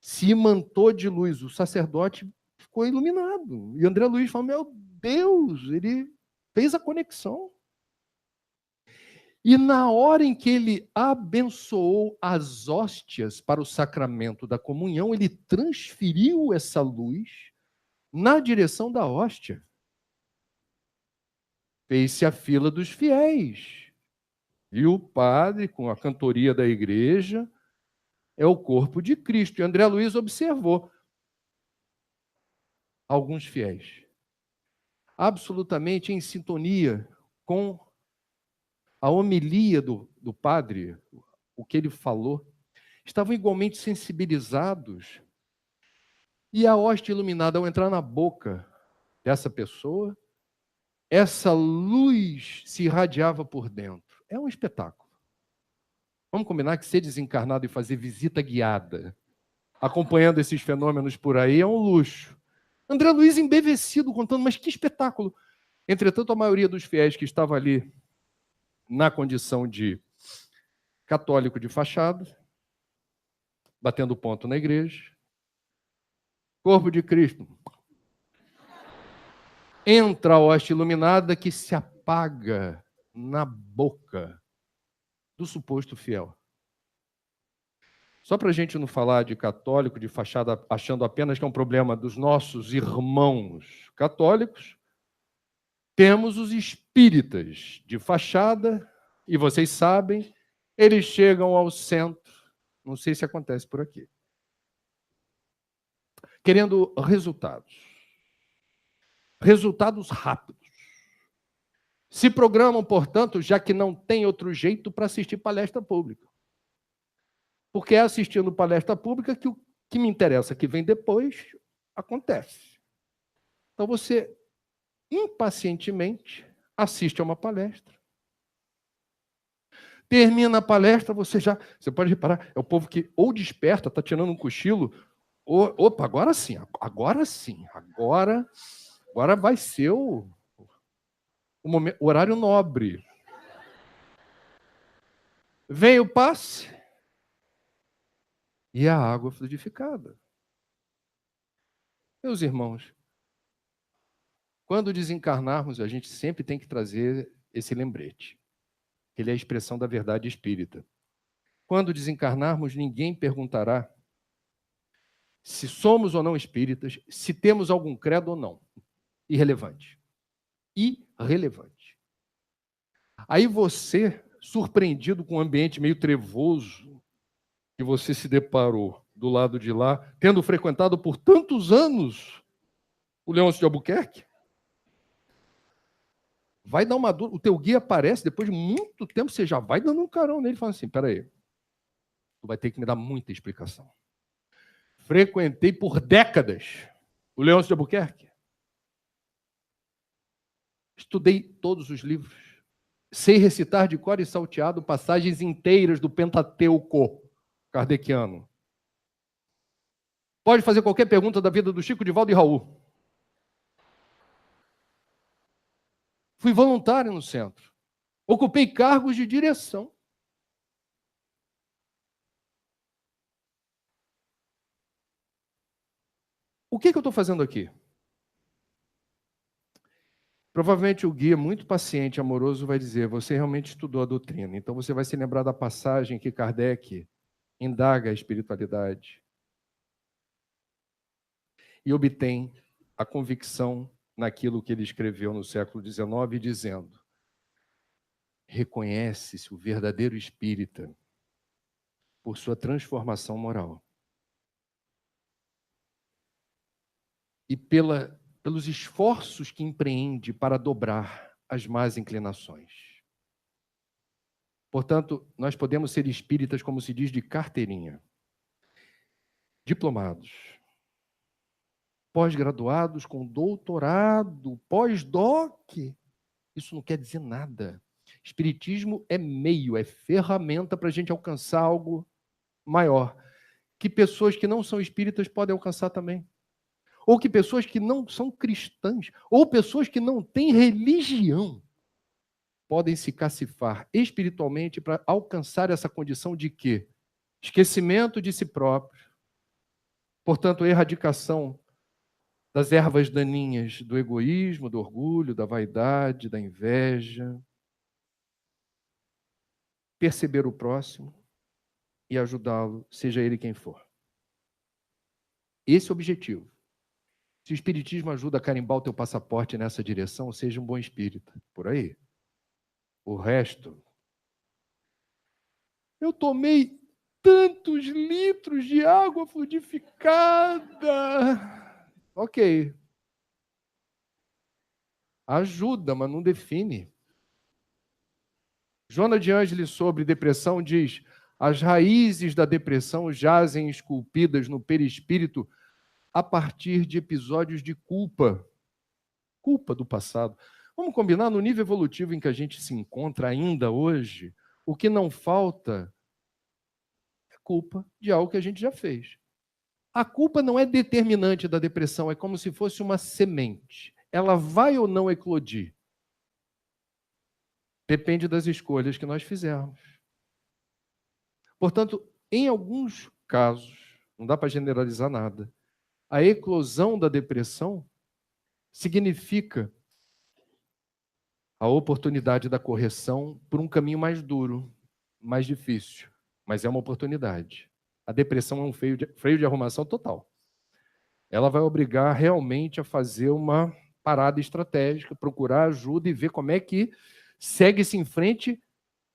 se imantou de luz. O sacerdote ficou iluminado. E André Luiz falou: meu Deus, ele fez a conexão. E na hora em que ele abençoou as hóstias para o sacramento da comunhão, ele transferiu essa luz na direção da hóstia. Fez-se a fila dos fiéis. E o padre, com a cantoria da igreja, é o corpo de Cristo. E André Luiz observou alguns fiéis absolutamente em sintonia com a homilia do padre, o que ele falou, estavam igualmente sensibilizados. E a hóstia iluminada, ao entrar na boca dessa pessoa, essa luz se irradiava por dentro. É um espetáculo. Vamos combinar que ser desencarnado e fazer visita guiada, acompanhando esses fenômenos por aí, é um luxo. André Luiz embevecido, contando, mas que espetáculo. Entretanto, a maioria dos fiéis que estava ali na condição de católico de fachada, batendo ponto na igreja, corpo de Cristo, entra a hóstia iluminada que se apaga na boca do suposto fiel. Só para a gente não falar de católico de fachada achando apenas que é um problema dos nossos irmãos católicos, temos os espíritas de fachada, e vocês sabem, eles chegam ao centro, não sei se acontece por aqui, querendo resultados rápidos. Se programam, portanto, já que não tem outro jeito, para assistir palestra pública. Porque é assistindo palestra pública que o que me interessa, que vem depois, acontece. Então você, impacientemente, assiste a uma palestra. Termina a palestra, você pode reparar, é o povo que ou desperta, está tirando um cochilo, ou, opa, agora sim, agora vai ser o momento, o horário nobre. Vem o passe e a água fluidificada. Meus irmãos, quando desencarnarmos, a gente sempre tem que trazer esse lembrete. Ele é a expressão da verdade espírita. Quando desencarnarmos, ninguém perguntará se somos ou não espíritas, se temos algum credo ou não. Irrelevante. Irrelevante. Aí você, surpreendido com um ambiente meio trevoso, que você se deparou do lado de lá, tendo frequentado por tantos anos o Leôncio de Albuquerque, vai dar uma dor. O teu guia aparece, depois de muito tempo, você já vai dando um carão nele, falando assim, peraí, tu vai ter que me dar muita explicação. Frequentei por décadas o Leôncio de Albuquerque. Estudei todos os livros. Sei recitar de cor e salteado passagens inteiras do Pentateuco kardeciano. Pode fazer qualquer pergunta da vida do Chico, Divaldo e Raul. Fui voluntário no centro. Ocupei cargos de direção. O que eu estou fazendo aqui? Provavelmente o guia, muito paciente e amoroso, vai dizer, você realmente estudou a doutrina, então você vai se lembrar da passagem que Kardec indaga a espiritualidade e obtém a convicção naquilo que ele escreveu no século XIX, dizendo, reconhece-se o verdadeiro espírita por sua transformação moral e pelos esforços que empreende para dobrar as más inclinações. Portanto, nós podemos ser espíritas, como se diz, de carteirinha, diplomados, pós-graduados com doutorado, pós-doc. Isso não quer dizer nada. Espiritismo é meio, é ferramenta para a gente alcançar algo maior, que pessoas que não são espíritas podem alcançar também. Ou que pessoas que não são cristãs, ou pessoas que não têm religião, podem se cacifar espiritualmente para alcançar essa condição de quê? Esquecimento de si próprio. Portanto, erradicação das ervas daninhas do egoísmo, do orgulho, da vaidade, da inveja. Perceber o próximo e ajudá-lo, seja ele quem for. Esse é o objetivo. Se o espiritismo ajuda a carimbar o teu passaporte nessa direção, seja um bom espírita. Por aí. O resto... Eu tomei tantos litros de água fluidificada. Ok. Ajuda, mas não define. Joana de Ângeles, sobre depressão, diz: as raízes da depressão jazem esculpidas no perispírito a partir de episódios de culpa. Culpa do passado. Vamos combinar, no nível evolutivo em que a gente se encontra ainda hoje, o que não falta é culpa de algo que a gente já fez. A culpa não é determinante da depressão, é como se fosse uma semente. Ela vai ou não eclodir? Depende das escolhas que nós fizermos. Portanto, em alguns casos, não dá para generalizar nada, a eclosão da depressão significa a oportunidade da correção por um caminho mais duro, mais difícil, mas é uma oportunidade. A depressão é um freio de arrumação total. Ela vai obrigar realmente a fazer uma parada estratégica, procurar ajuda e ver como é que segue-se em frente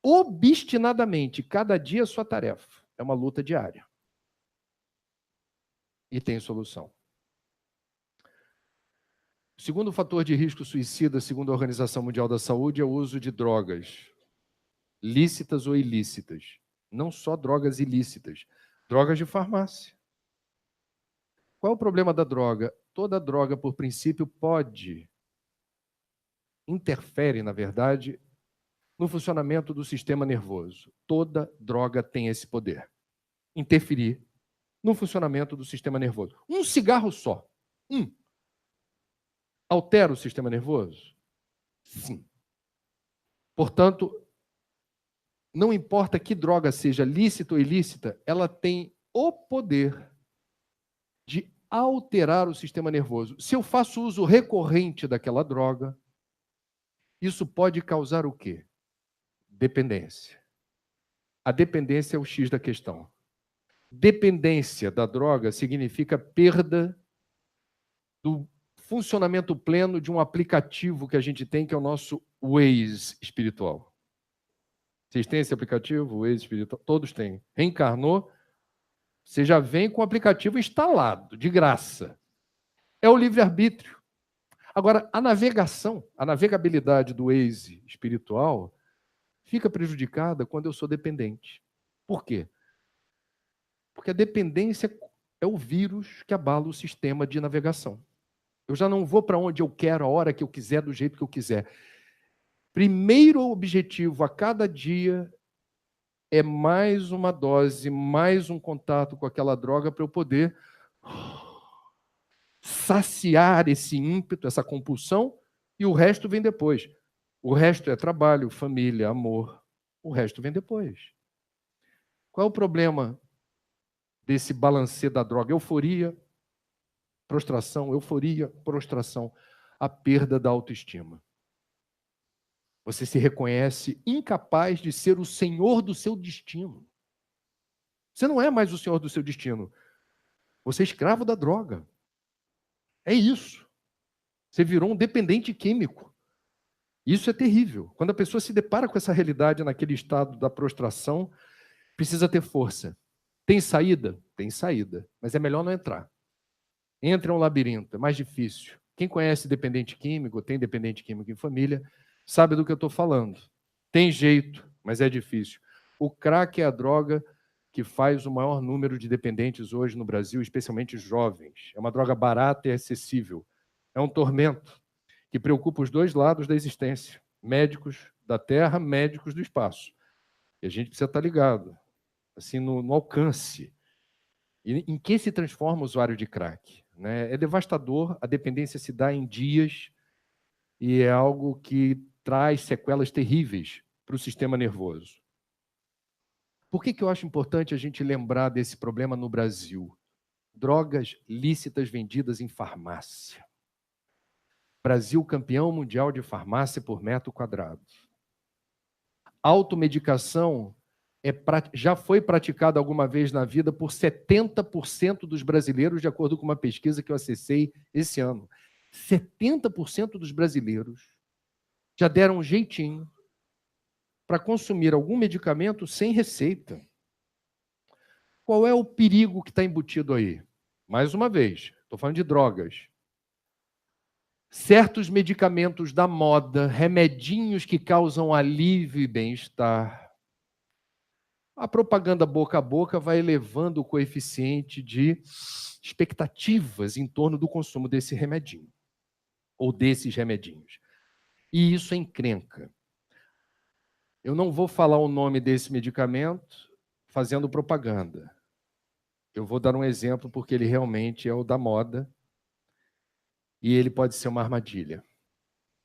obstinadamente, cada dia a sua tarefa. É uma luta diária. E tem solução. O segundo fator de risco suicida, segundo a Organização Mundial da Saúde, é o uso de drogas, lícitas ou ilícitas. Não só drogas ilícitas, drogas de farmácia. Qual é o problema da droga? Toda droga, por princípio, interfere, na verdade, no funcionamento do sistema nervoso. Toda droga tem esse poder. Interferir no funcionamento do sistema nervoso. Um cigarro só. Altera o sistema nervoso? Sim. Portanto, não importa que droga seja lícita ou ilícita, ela tem o poder de alterar o sistema nervoso. Se eu faço uso recorrente daquela droga, isso pode causar o quê? Dependência. A dependência é o X da questão. Dependência da droga significa perda do funcionamento pleno de um aplicativo que a gente tem, que é o nosso Waze espiritual. Vocês têm esse aplicativo, o Waze espiritual? Todos têm. Reencarnou, você já vem com o aplicativo instalado, de graça. É o livre-arbítrio. Agora, a navegabilidade do Waze espiritual fica prejudicada quando eu sou dependente. Por quê? Porque a dependência é o vírus que abala o sistema de navegação. Eu já não vou para onde eu quero, a hora que eu quiser, do jeito que eu quiser. Primeiro objetivo a cada dia é mais uma dose, mais um contato com aquela droga para eu poder saciar esse ímpeto, essa compulsão, e o resto vem depois. O resto é trabalho, família, amor. O resto vem depois. Qual é o problema desse balanceio da droga? Euforia, prostração, euforia, prostração. A perda da autoestima. Você se reconhece incapaz de ser o senhor do seu destino. Você não é mais o senhor do seu destino. Você é escravo da droga. É isso. Você virou um dependente químico. Isso é terrível. Quando a pessoa se depara com essa realidade naquele estado da prostração, precisa ter força. Tem saída? Tem saída. Mas é melhor não entrar. Entra em um labirinto, é mais difícil. Quem conhece dependente químico, tem dependente químico em família, sabe do que eu estou falando. Tem jeito, mas é difícil. O crack é a droga que faz o maior número de dependentes hoje no Brasil, especialmente jovens. É uma droga barata e acessível. É um tormento que preocupa os dois lados da existência. Médicos da Terra, médicos do espaço. E a gente precisa estar ligado, assim, no alcance. E em que se transforma o usuário de crack? Né? É devastador, a dependência se dá em dias e é algo que traz sequelas terríveis para o sistema nervoso. Por que eu acho importante a gente lembrar desse problema no Brasil? Drogas lícitas vendidas em farmácia. Brasil campeão mundial de farmácia por metro quadrado. Automedicação já foi praticada alguma vez na vida por 70% dos brasileiros, de acordo com uma pesquisa que eu acessei esse ano. 70% dos brasileiros já deram um jeitinho para consumir algum medicamento sem receita. Qual é o perigo que está embutido aí? Mais uma vez, estou falando de drogas. Certos medicamentos da moda, remedinhos que causam alívio e bem-estar. A propaganda boca a boca vai elevando o coeficiente de expectativas em torno do consumo desse remedinho, ou desses remedinhos. E isso é encrenca. Eu não vou falar o nome desse medicamento fazendo propaganda. Eu vou dar um exemplo porque ele realmente é o da moda e ele pode ser uma armadilha.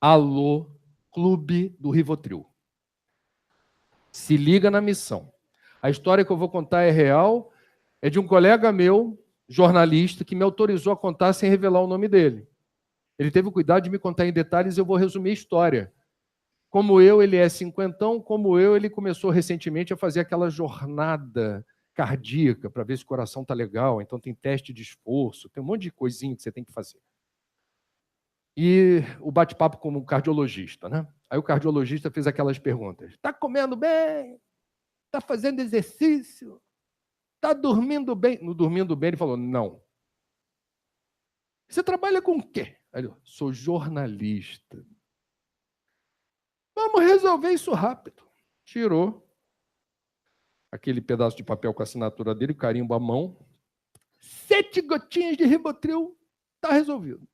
Alô, Clube do Rivotril. Se liga na missão. A história que eu vou contar é real, é de um colega meu, jornalista, que me autorizou a contar sem revelar o nome dele. Ele teve o cuidado de me contar em detalhes e eu vou resumir a história. Como eu, ele é cinquentão, como eu, ele começou recentemente a fazer aquela jornada cardíaca para ver se o coração está legal, então tem teste de esforço, tem um monte de coisinha que você tem que fazer. E o bate-papo com o cardiologista, né? Aí o cardiologista fez aquelas perguntas. Está comendo bem? Está fazendo exercício? Está dormindo bem? No dormindo bem, ele falou, não. Você trabalha com o quê? Aí ele, sou jornalista. Vamos resolver isso rápido. Tirou aquele pedaço de papel com a assinatura dele, carimbo à mão. 7 gotinhas de Rivotril, está resolvido.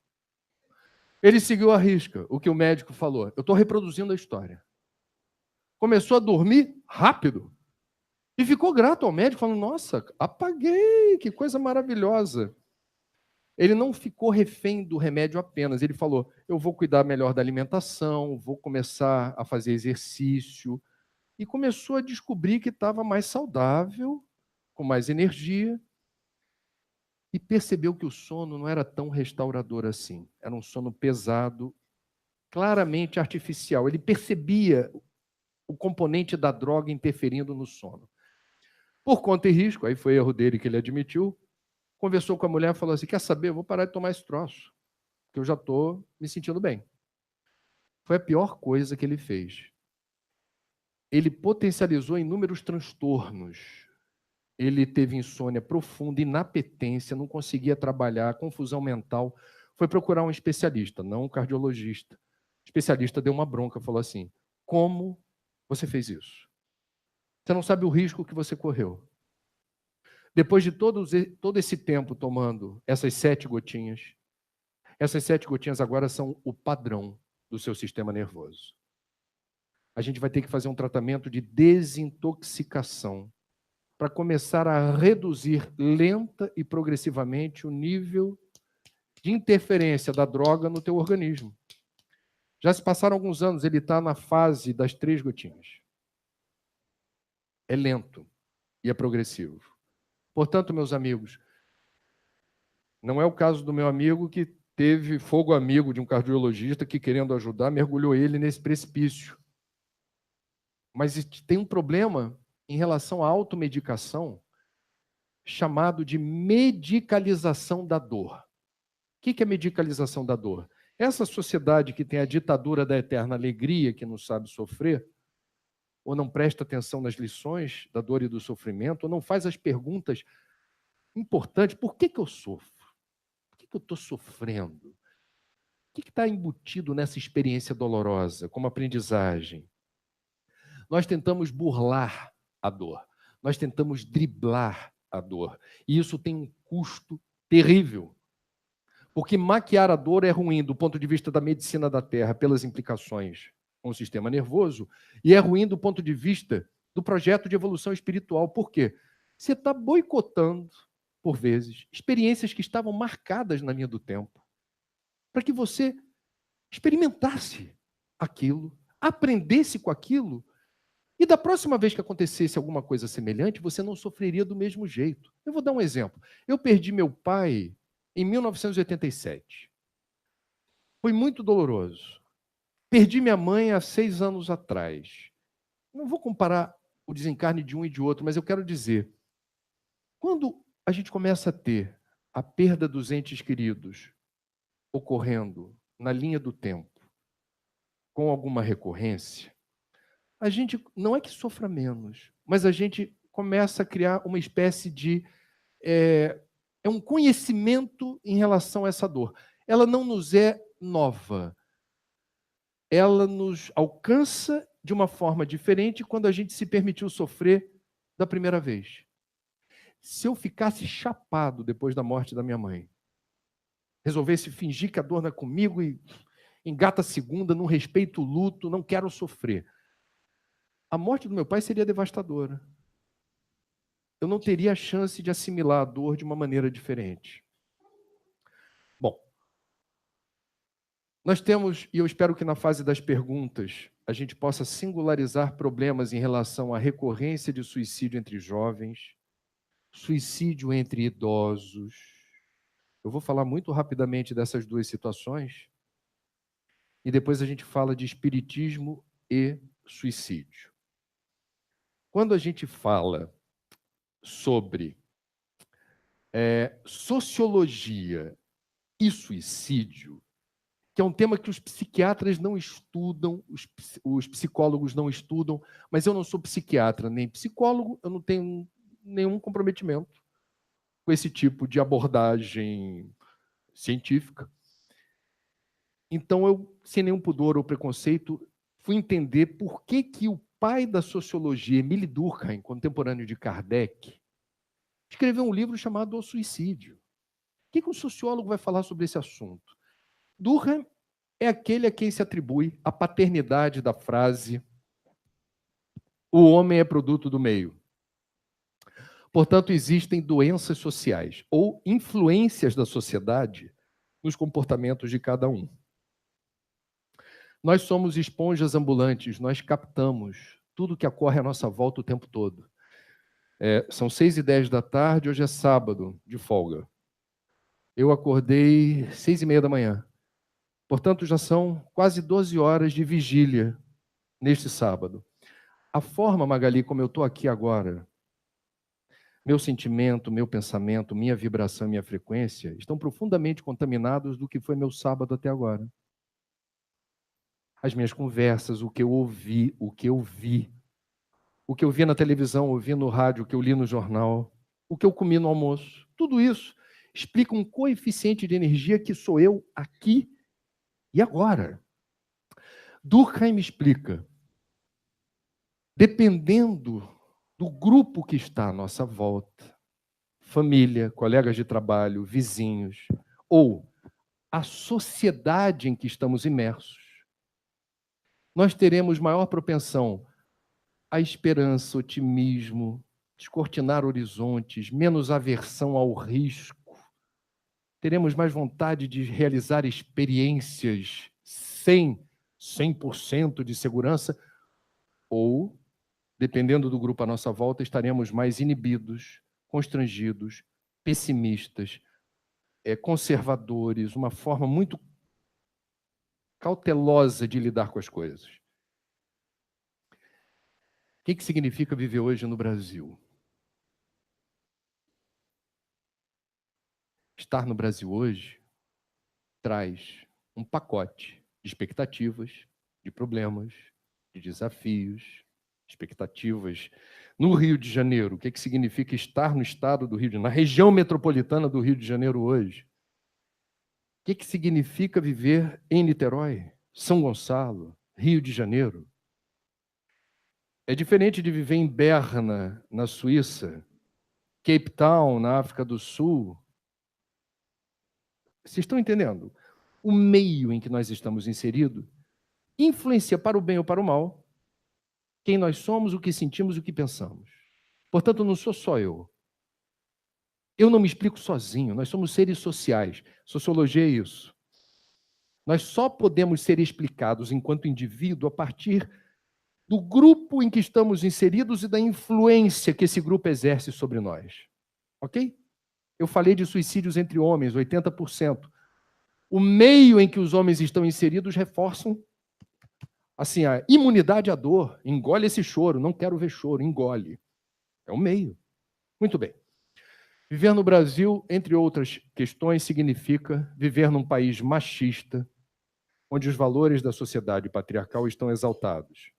Ele seguiu à risca o que o médico falou. Eu estou reproduzindo a história. começou a dormir rápido. E ficou grato ao médico, falando, nossa, apaguei, que coisa maravilhosa. Ele não ficou refém do remédio apenas, ele falou, eu vou cuidar melhor da alimentação, vou começar a fazer exercício. E começou a descobrir que estava mais saudável, com mais energia. E percebeu que o sono não era tão restaurador assim. Era um sono pesado, claramente artificial. Ele percebia o componente da droga interferindo no sono. Por conta e risco, aí foi erro dele que ele admitiu, conversou com a mulher e falou assim, quer saber, eu vou parar de tomar esse troço, porque eu já estou me sentindo bem. Foi a pior coisa que ele fez. Ele potencializou inúmeros transtornos. Ele teve insônia profunda, inapetência, não conseguia trabalhar, confusão mental. Foi procurar um especialista, não um cardiologista. O especialista deu uma bronca, falou assim, como você fez isso? Você não sabe o risco que você correu. Depois de todo esse tempo tomando essas 7 gotinhas agora são o padrão do seu sistema nervoso. A gente vai ter que fazer um tratamento de desintoxicação para começar a reduzir lenta e progressivamente o nível de interferência da droga no teu organismo. Já se passaram alguns anos, ele está na fase das 3 gotinhas. É lento e é progressivo. Portanto, meus amigos, não é o caso do meu amigo que teve fogo amigo de um cardiologista que, querendo ajudar, mergulhou ele nesse precipício. Mas tem um problema em relação à automedicação chamado de medicalização da dor. O que é medicalização da dor? Essa sociedade que tem a ditadura da eterna alegria, que não sabe sofrer, ou não presta atenção nas lições da dor e do sofrimento, ou não faz as perguntas importantes, por que eu sofro? Por que eu estou sofrendo? O que está embutido nessa experiência dolorosa, como aprendizagem? Nós tentamos burlar a dor, nós tentamos driblar a dor, e isso tem um custo terrível, porque maquiar a dor é ruim do ponto de vista da medicina da Terra, pelas implicações com o sistema nervoso, e é ruim do ponto de vista do projeto de evolução espiritual. Por quê? Você está boicotando, por vezes, experiências que estavam marcadas na linha do tempo, para que você experimentasse aquilo, aprendesse com aquilo, e da próxima vez que acontecesse alguma coisa semelhante, você não sofreria do mesmo jeito. Eu vou dar um exemplo. Eu perdi meu pai em 1987. Foi muito doloroso. Perdi minha mãe há 6 anos atrás. Não vou comparar o desencarne de um e de outro, mas eu quero dizer, quando a gente começa a ter a perda dos entes queridos ocorrendo na linha do tempo, com alguma recorrência, a gente não é que sofra menos, mas a gente começa a criar uma espécie de... É um conhecimento em relação a essa dor. Ela não nos é nova. Ela nos alcança de uma forma diferente quando a gente se permitiu sofrer da primeira vez. Se eu ficasse chapado depois da morte da minha mãe, resolvesse fingir que a dor não é comigo e engata a segunda, não respeito o luto, não quero sofrer, a morte do meu pai seria devastadora. Eu não teria a chance de assimilar a dor de uma maneira diferente. Bom, nós temos, e eu espero que na fase das perguntas, a gente possa singularizar problemas em relação à recorrência de suicídio entre jovens, suicídio entre idosos. Eu vou falar muito rapidamente dessas 2 situações, e depois a gente fala de espiritismo e suicídio. Quando a gente fala sobre sociologia e suicídio, que é um tema que os psiquiatras não estudam, os psicólogos não estudam, mas eu não sou psiquiatra nem psicólogo, eu não tenho nenhum comprometimento com esse tipo de abordagem científica. Então, eu, sem nenhum pudor ou preconceito, fui entender por que o pai da sociologia, Emile Durkheim, contemporâneo de Kardec, escreveu um livro chamado O Suicídio. O que um sociólogo vai falar sobre esse assunto? Durkheim é aquele a quem se atribui a paternidade da frase O homem é produto do meio. Portanto, existem doenças sociais ou influências da sociedade nos comportamentos de cada um. Nós somos esponjas ambulantes, nós captamos tudo que ocorre à nossa volta o tempo todo. São 6h10 da tarde, hoje é sábado, de folga. Eu acordei 6h30 da manhã. Portanto, já são quase 12 horas de vigília neste sábado. A forma, Magali, como eu estou aqui agora, meu sentimento, meu pensamento, minha vibração, minha frequência, estão profundamente contaminados do que foi meu sábado até agora. As minhas conversas, o que eu ouvi, o que eu vi, o que eu vi na televisão, ouvi no rádio, o que eu li no jornal, o que eu comi no almoço, tudo isso explica um coeficiente de energia que sou eu aqui e agora. Durkheim explica, dependendo do grupo que está à nossa volta, família, colegas de trabalho, vizinhos, ou a sociedade em que estamos imersos, nós teremos maior propensão à esperança, otimismo, descortinar horizontes, menos aversão ao risco. Teremos mais vontade de realizar experiências sem 100% de segurança, ou, dependendo do grupo à nossa volta, estaremos mais inibidos, constrangidos, pessimistas, conservadores, uma forma muito cautelosa de lidar com as coisas. O que significa viver hoje no Brasil? Estar no Brasil hoje traz um pacote de expectativas, de problemas, de desafios, expectativas. No Rio de Janeiro, o que significa estar no estado do Rio de Janeiro, na região metropolitana do Rio de Janeiro hoje? O que significa viver em Niterói, São Gonçalo, Rio de Janeiro? É diferente de viver em Berna, na Suíça, Cape Town, na África do Sul. Vocês estão entendendo? O meio em que nós estamos inseridos influencia para o bem ou para o mal quem nós somos, o que sentimos e o que pensamos. Portanto, não sou só eu. Eu não me explico sozinho, nós somos seres sociais. Sociologia é isso. Nós só podemos ser explicados enquanto indivíduo a partir do grupo em que estamos inseridos e da influência que esse grupo exerce sobre nós. Ok? Eu falei de suicídios entre homens, 80%. O meio em que os homens estão inseridos reforçam assim, a imunidade à dor. Engole esse choro, não quero ver choro, engole. É o meio. Muito bem. Viver no Brasil, entre outras questões, significa viver num país machista, onde os valores da sociedade patriarcal estão exaltados.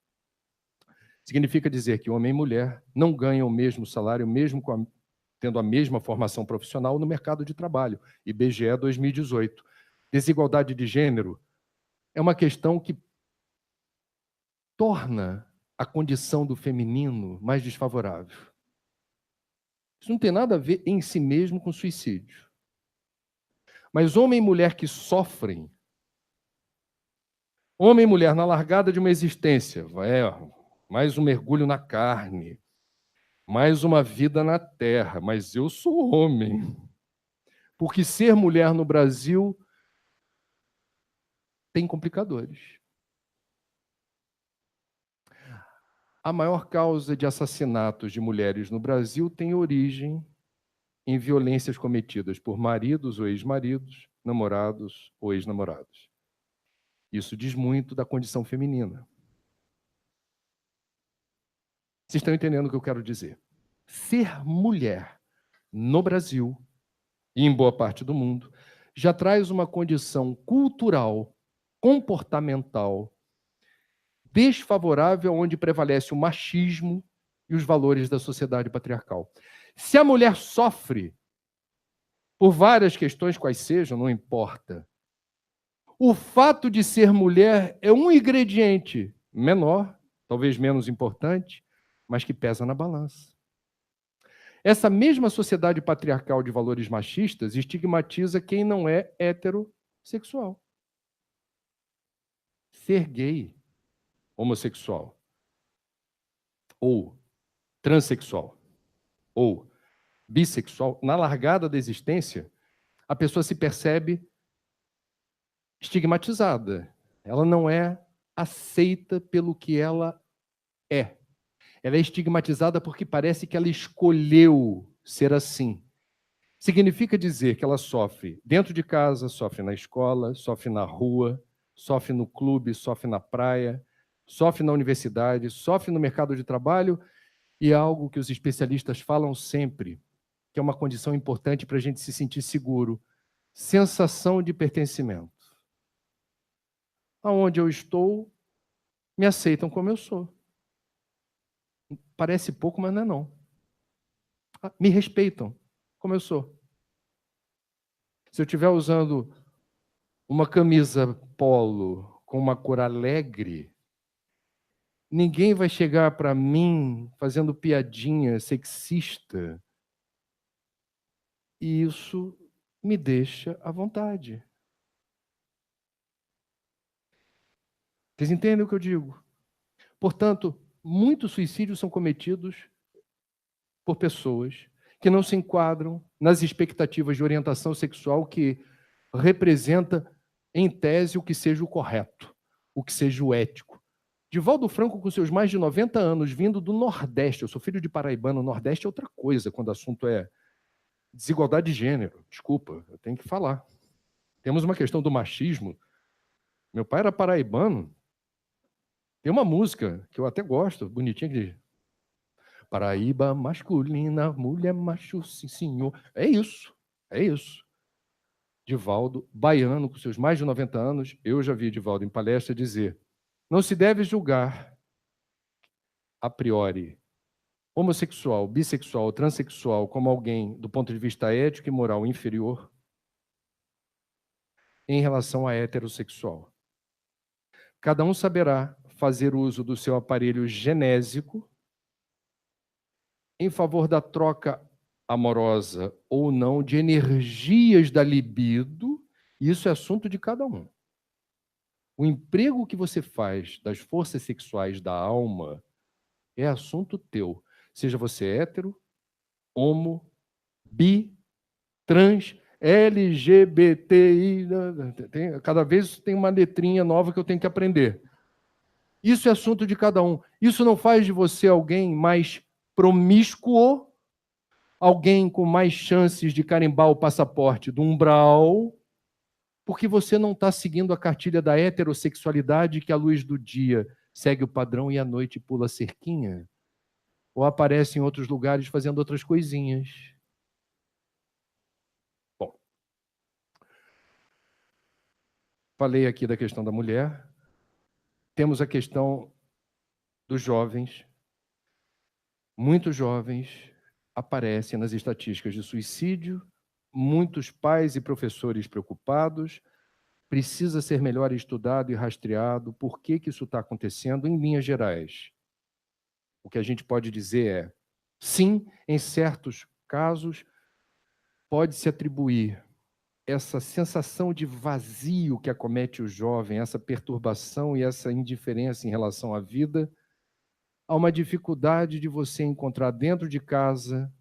Significa dizer que homem e mulher não ganham o mesmo salário, mesmo tendo a mesma formação profissional no mercado de trabalho. IBGE 2018. Desigualdade de gênero é uma questão que torna a condição do feminino mais desfavorável. Isso não tem nada a ver em si mesmo com suicídio. Mas homem e mulher que sofrem, homem e mulher na largada de uma existência, mais um mergulho na carne, mais uma vida na terra, mas eu sou homem. Porque ser mulher no Brasil tem complicadores. A maior causa de assassinatos de mulheres no Brasil tem origem em violências cometidas por maridos ou ex-maridos, namorados ou ex-namorados. Isso diz muito da condição feminina. Vocês estão entendendo o que eu quero dizer? Ser mulher no Brasil e em boa parte do mundo já traz uma condição cultural, comportamental, desfavorável, onde prevalece o machismo e os valores da sociedade patriarcal. Se a mulher sofre por várias questões, quais sejam, não importa. O fato de ser mulher é um ingrediente menor, talvez menos importante, mas que pesa na balança. Essa mesma sociedade patriarcal de valores machistas estigmatiza quem não é heterossexual. Ser gay, homossexual, ou transexual, ou bissexual, na largada da existência, a pessoa se percebe estigmatizada. Ela não é aceita pelo que ela é. Ela é estigmatizada porque parece que ela escolheu ser assim. Significa dizer que ela sofre dentro de casa, sofre na escola, sofre na rua, sofre no clube, sofre na praia, sofre na universidade, sofre no mercado de trabalho, e é algo que os especialistas falam sempre, que é uma condição importante para a gente se sentir seguro: sensação de pertencimento. Aonde eu estou, me aceitam como eu sou. Parece pouco, mas não é não. Me respeitam como eu sou. Se eu estiver usando uma camisa polo com uma cor alegre, ninguém vai chegar para mim fazendo piadinha sexista. E isso me deixa à vontade. Vocês entendem o que eu digo? Portanto, muitos suicídios são cometidos por pessoas que não se enquadram nas expectativas de orientação sexual que representa, em tese, o que seja o correto, o que seja o ético. Divaldo Franco, com seus mais de 90 anos, vindo do Nordeste, eu sou filho de paraibano, o Nordeste é outra coisa quando o assunto é desigualdade de gênero. Desculpa, eu tenho que falar. Temos uma questão do machismo. Meu pai era paraibano. Tem uma música que eu até gosto, bonitinha, que diz: Paraíba masculina, mulher macho, sim senhor. É isso, é isso. Divaldo, baiano, com seus mais de 90 anos, eu já vi Divaldo em palestra dizer: não se deve julgar a priori homossexual, bissexual, transexual como alguém, do ponto de vista ético e moral, inferior em relação a heterossexual. Cada um saberá fazer uso do seu aparelho genésico em favor da troca amorosa ou não de energias da libido. Isso é assunto de cada um. O emprego que você faz das forças sexuais da alma é assunto teu. Seja você hétero, homo, bi, trans, LGBTI. Cada vez tem uma letrinha nova que eu tenho que aprender. Isso é assunto de cada um. Isso não faz de você alguém mais promíscuo, alguém com mais chances de carimbar o passaporte do umbral, porque você não está seguindo a cartilha da heterossexualidade, que à luz do dia segue o padrão e à noite pula a cerquinha, ou aparece em outros lugares fazendo outras coisinhas. Bom, falei aqui da questão da mulher. Temos a questão dos jovens. Muitos jovens aparecem nas estatísticas de suicídio, muitos pais e professores preocupados. Precisa ser melhor estudado e rastreado por que isso está acontecendo em linhas gerais. O que a gente pode dizer é: sim, em certos casos, pode-se atribuir essa sensação de vazio que acomete o jovem, essa perturbação e essa indiferença em relação à vida, a uma dificuldade de você encontrar dentro de casa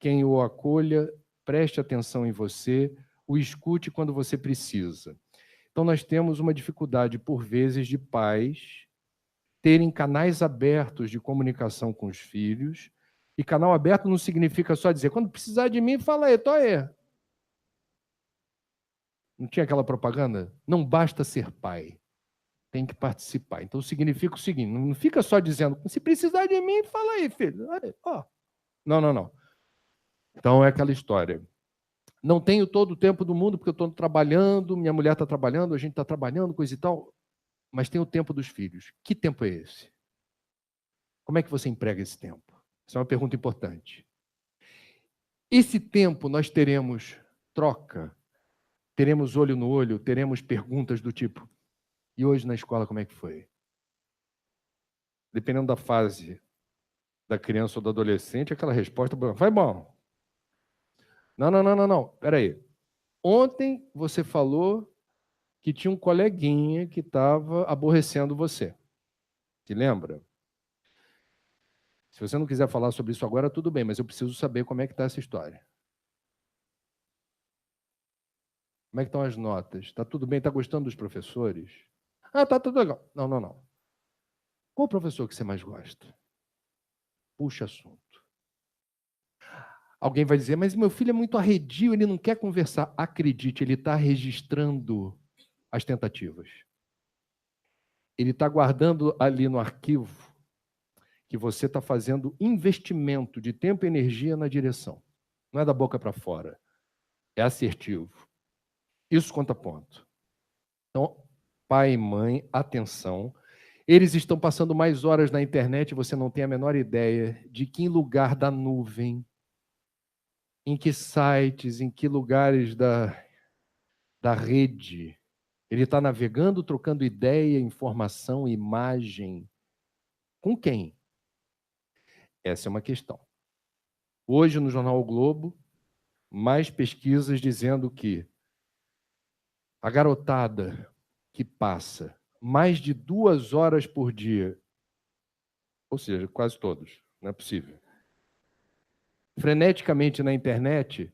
quem o acolha, preste atenção em você, o escute quando você precisa. Então, nós temos uma dificuldade, por vezes, de pais terem canais abertos de comunicação com os filhos. E canal aberto não significa só dizer: quando precisar de mim, fala aí, tô aí. Não tinha aquela propaganda? Não basta ser pai, tem que participar. Então, significa o seguinte: não fica só dizendo, se precisar de mim, fala aí, filho. Aí, ó. Não, não, não. Então, é aquela história. Não tenho todo o tempo do mundo, porque eu estou trabalhando, minha mulher está trabalhando, a gente está trabalhando, coisa e tal, mas tem o tempo dos filhos. Que tempo é esse? Como é que você emprega esse tempo? Essa é uma pergunta importante. Esse tempo nós teremos troca, teremos olho no olho, teremos perguntas do tipo: e hoje na escola como é que foi? Dependendo da fase da criança ou do adolescente, aquela resposta: vai bom. Não, não, não, não, não. Espera aí. Ontem você falou que tinha um coleguinha que estava aborrecendo você. Te lembra? Se você não quiser falar sobre isso agora, tudo bem, mas eu preciso saber como é que está essa história. Como é que estão as notas? Está tudo bem? Está gostando dos professores? Ah, tá tudo legal. Não, não, não. Qual o professor que você mais gosta? Puxa assunto. Alguém vai dizer, mas meu filho é muito arredio, ele não quer conversar. Acredite, ele está registrando as tentativas. Ele está guardando ali no arquivo que você está fazendo investimento de tempo e energia na direção. Não é da boca para fora. É assertivo. Isso conta ponto. Então, pai e mãe, atenção. Eles estão passando mais horas na internet e você não tem a menor ideia de que em lugar da nuvem, em que sites, em que lugares da rede, ele está navegando, trocando ideia, informação, imagem. Com quem? Essa é uma questão. Hoje, no jornal O Globo, mais pesquisas dizendo que a garotada que passa mais de 2 horas por dia, ou seja, quase todos, não é possível, freneticamente na internet,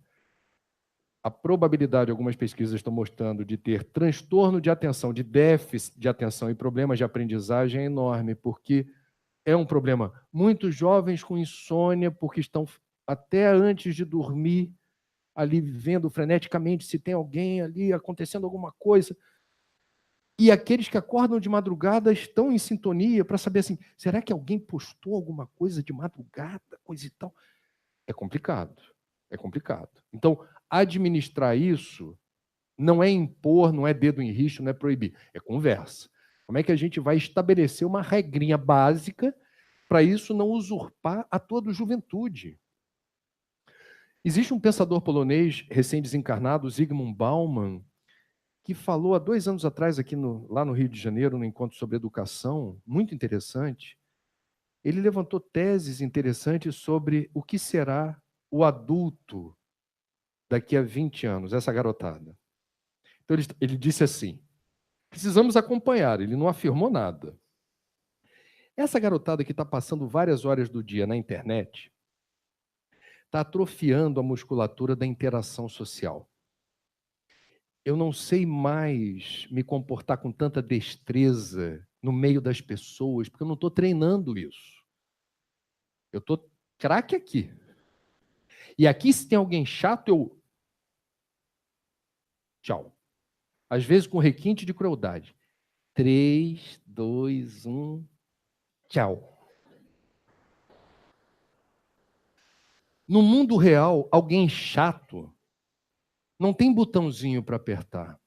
a probabilidade, algumas pesquisas estão mostrando, de ter transtorno de atenção, de déficit de atenção e problemas de aprendizagem é enorme, porque é um problema. Muitos jovens com insônia, porque estão até antes de dormir, ali vendo freneticamente se tem alguém ali acontecendo alguma coisa. E aqueles que acordam de madrugada estão em sintonia para saber assim, será que alguém postou alguma coisa de madrugada, coisa e tal? É complicado, é complicado. Então, administrar isso não é impor, não é dedo em rixo, não é proibir, é conversa. Como é que a gente vai estabelecer uma regrinha básica para isso não usurpar a toda a juventude? Existe um pensador polonês recém-desencarnado, Zygmunt Bauman, que falou há 2 anos atrás, lá no Rio de Janeiro, no encontro sobre educação, muito interessante. Ele levantou teses interessantes sobre o que será o adulto daqui a 20 anos, essa garotada. Então ele disse assim, precisamos acompanhar, ele não afirmou nada. Essa garotada que está passando várias horas do dia na internet está atrofiando a musculatura da interação social. Eu não sei mais me comportar com tanta destreza no meio das pessoas, porque eu não estou treinando isso. Eu estou craque aqui. E aqui, se tem alguém chato, eu... Tchau. Às vezes com requinte de crueldade. 3, 2, 1, tchau. No mundo real, alguém chato não tem botãozinho para apertar.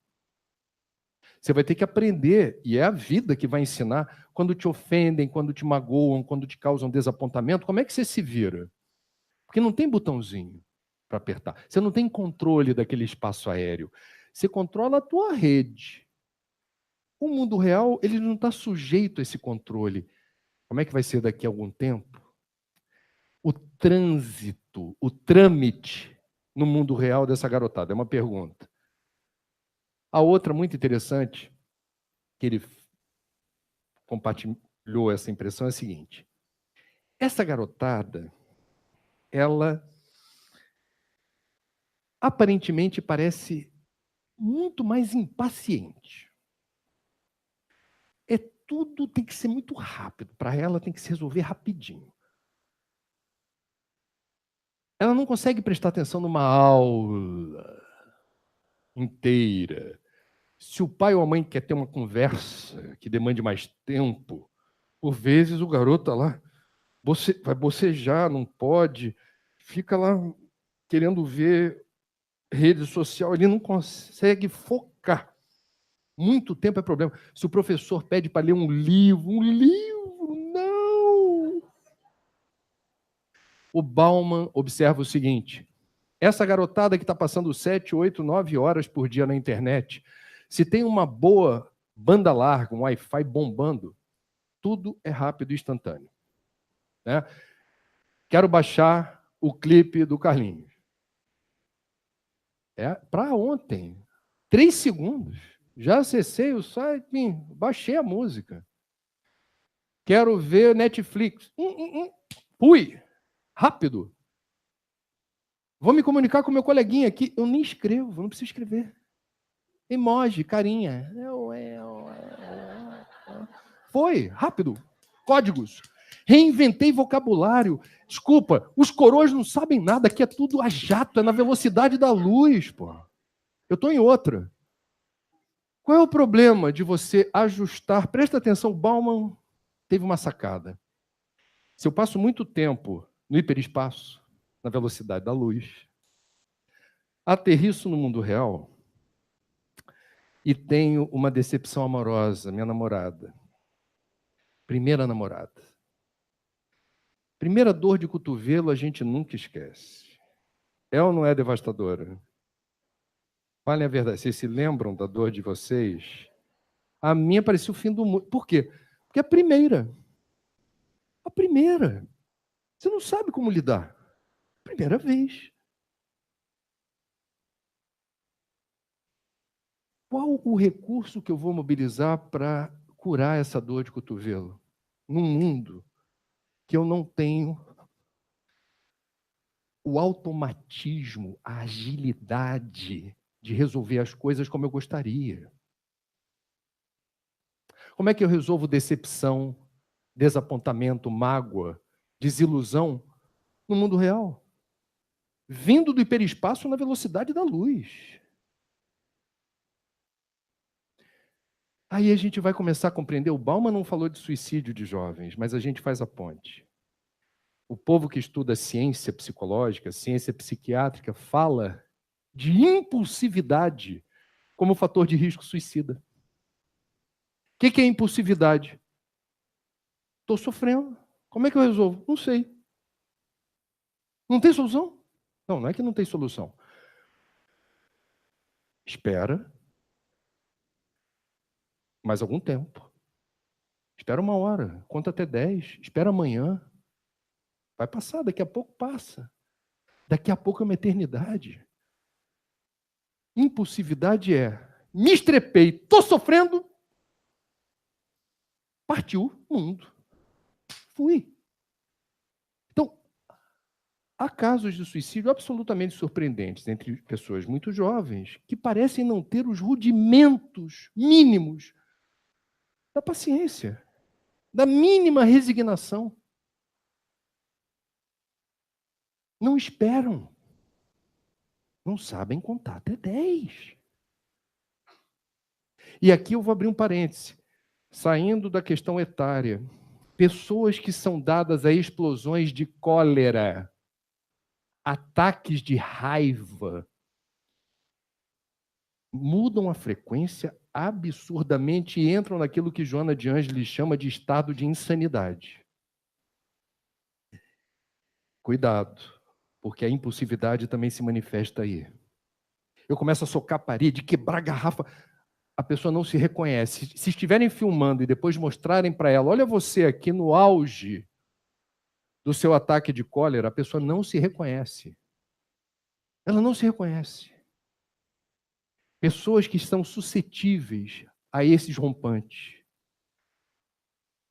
Você vai ter que aprender, e é a vida que vai ensinar, quando te ofendem, quando te magoam, quando te causam desapontamento, como é que você se vira? Porque não tem botãozinho para apertar. Você não tem controle daquele espaço aéreo. Você controla a tua rede. O mundo real, ele não está sujeito a esse controle. Como é que vai ser daqui a algum tempo? O trânsito, o trâmite no mundo real dessa garotada? É uma pergunta. A outra, muito interessante, que ele compartilhou essa impressão, é a seguinte. Essa garotada, ela aparentemente parece muito mais impaciente. Tudo tem que ser muito rápido. Para ela tem que se resolver rapidinho. Ela não consegue prestar atenção numa aula inteira. Se o pai ou a mãe quer ter uma conversa que demande mais tempo, por vezes o garoto está lá, vai bocejar, não pode, fica lá querendo ver rede social, ele não consegue focar. Muito tempo é problema. Se o professor pede para ler um livro, não! O Bauman observa o seguinte, essa garotada que está passando 7, 8, 9 horas por dia na internet, se tem uma boa banda larga, um Wi-Fi bombando, tudo é rápido e instantâneo. Né? Quero baixar o clipe do Carlinhos. É para ontem. 3 segundos. Já acessei o site, baixei a música. Quero ver Netflix. Fui. Rápido. Vou me comunicar com meu coleguinha aqui. Eu nem escrevo, não preciso escrever. Emoji, carinha. Foi, rápido. Códigos. Reinventei vocabulário. Desculpa, os coroas não sabem nada, aqui é tudo a jato, é na velocidade da luz, pô. Eu estou em outra. Qual é o problema de você ajustar? Presta atenção, Bauman teve uma sacada. Se eu passo muito tempo no hiperespaço, na velocidade da luz, aterriço no mundo real e tenho uma decepção amorosa, minha namorada. Primeira namorada. Primeira dor de cotovelo a gente nunca esquece. É ou não é devastadora? Falem a verdade, vocês se lembram da dor de vocês? A minha parecia o fim do mundo. Por quê? Porque é a primeira. A primeira. Você não sabe como lidar. Primeira vez. Qual o recurso que eu vou mobilizar para curar essa dor de cotovelo? Num mundo que eu não tenho o automatismo, a agilidade de resolver as coisas como eu gostaria. Como é que eu resolvo decepção, desapontamento, mágoa, desilusão no mundo real? Vindo do hiperespaço na velocidade da luz. Aí a gente vai começar a compreender, o Bauman não falou de suicídio de jovens, mas a gente faz a ponte. O povo que estuda ciência psicológica, ciência psiquiátrica, fala de impulsividade como fator de risco suicida. O que é impulsividade? Estou sofrendo. Como é que eu resolvo? Não sei. Não tem solução? Não, não é que não tem solução. Espera mais algum tempo. Espera 1 hora, conta até 10. Espera amanhã. Vai passar, daqui a pouco passa. Daqui a pouco é uma eternidade. Impulsividade é, me estrepei, estou sofrendo, partiu o mundo. Fui. Então, há casos de suicídio absolutamente surpreendentes entre pessoas muito jovens que parecem não ter os rudimentos mínimos da paciência, da mínima resignação. Não esperam. Não sabem contar até 10. E aqui eu vou abrir um parêntese. Saindo da questão etária, pessoas que são dadas a explosões de cólera, ataques de raiva, mudam a frequência absurdamente e entram naquilo que Joana de Ângeles chama de estado de insanidade. Cuidado, porque a impulsividade também se manifesta aí. Eu começo a socar a parede, quebrar a garrafa, a pessoa não se reconhece. Se estiverem filmando e depois mostrarem para ela, olha você aqui no auge do seu ataque de cólera, a pessoa não se reconhece. Ela não se reconhece. Pessoas que estão suscetíveis a esses rompantes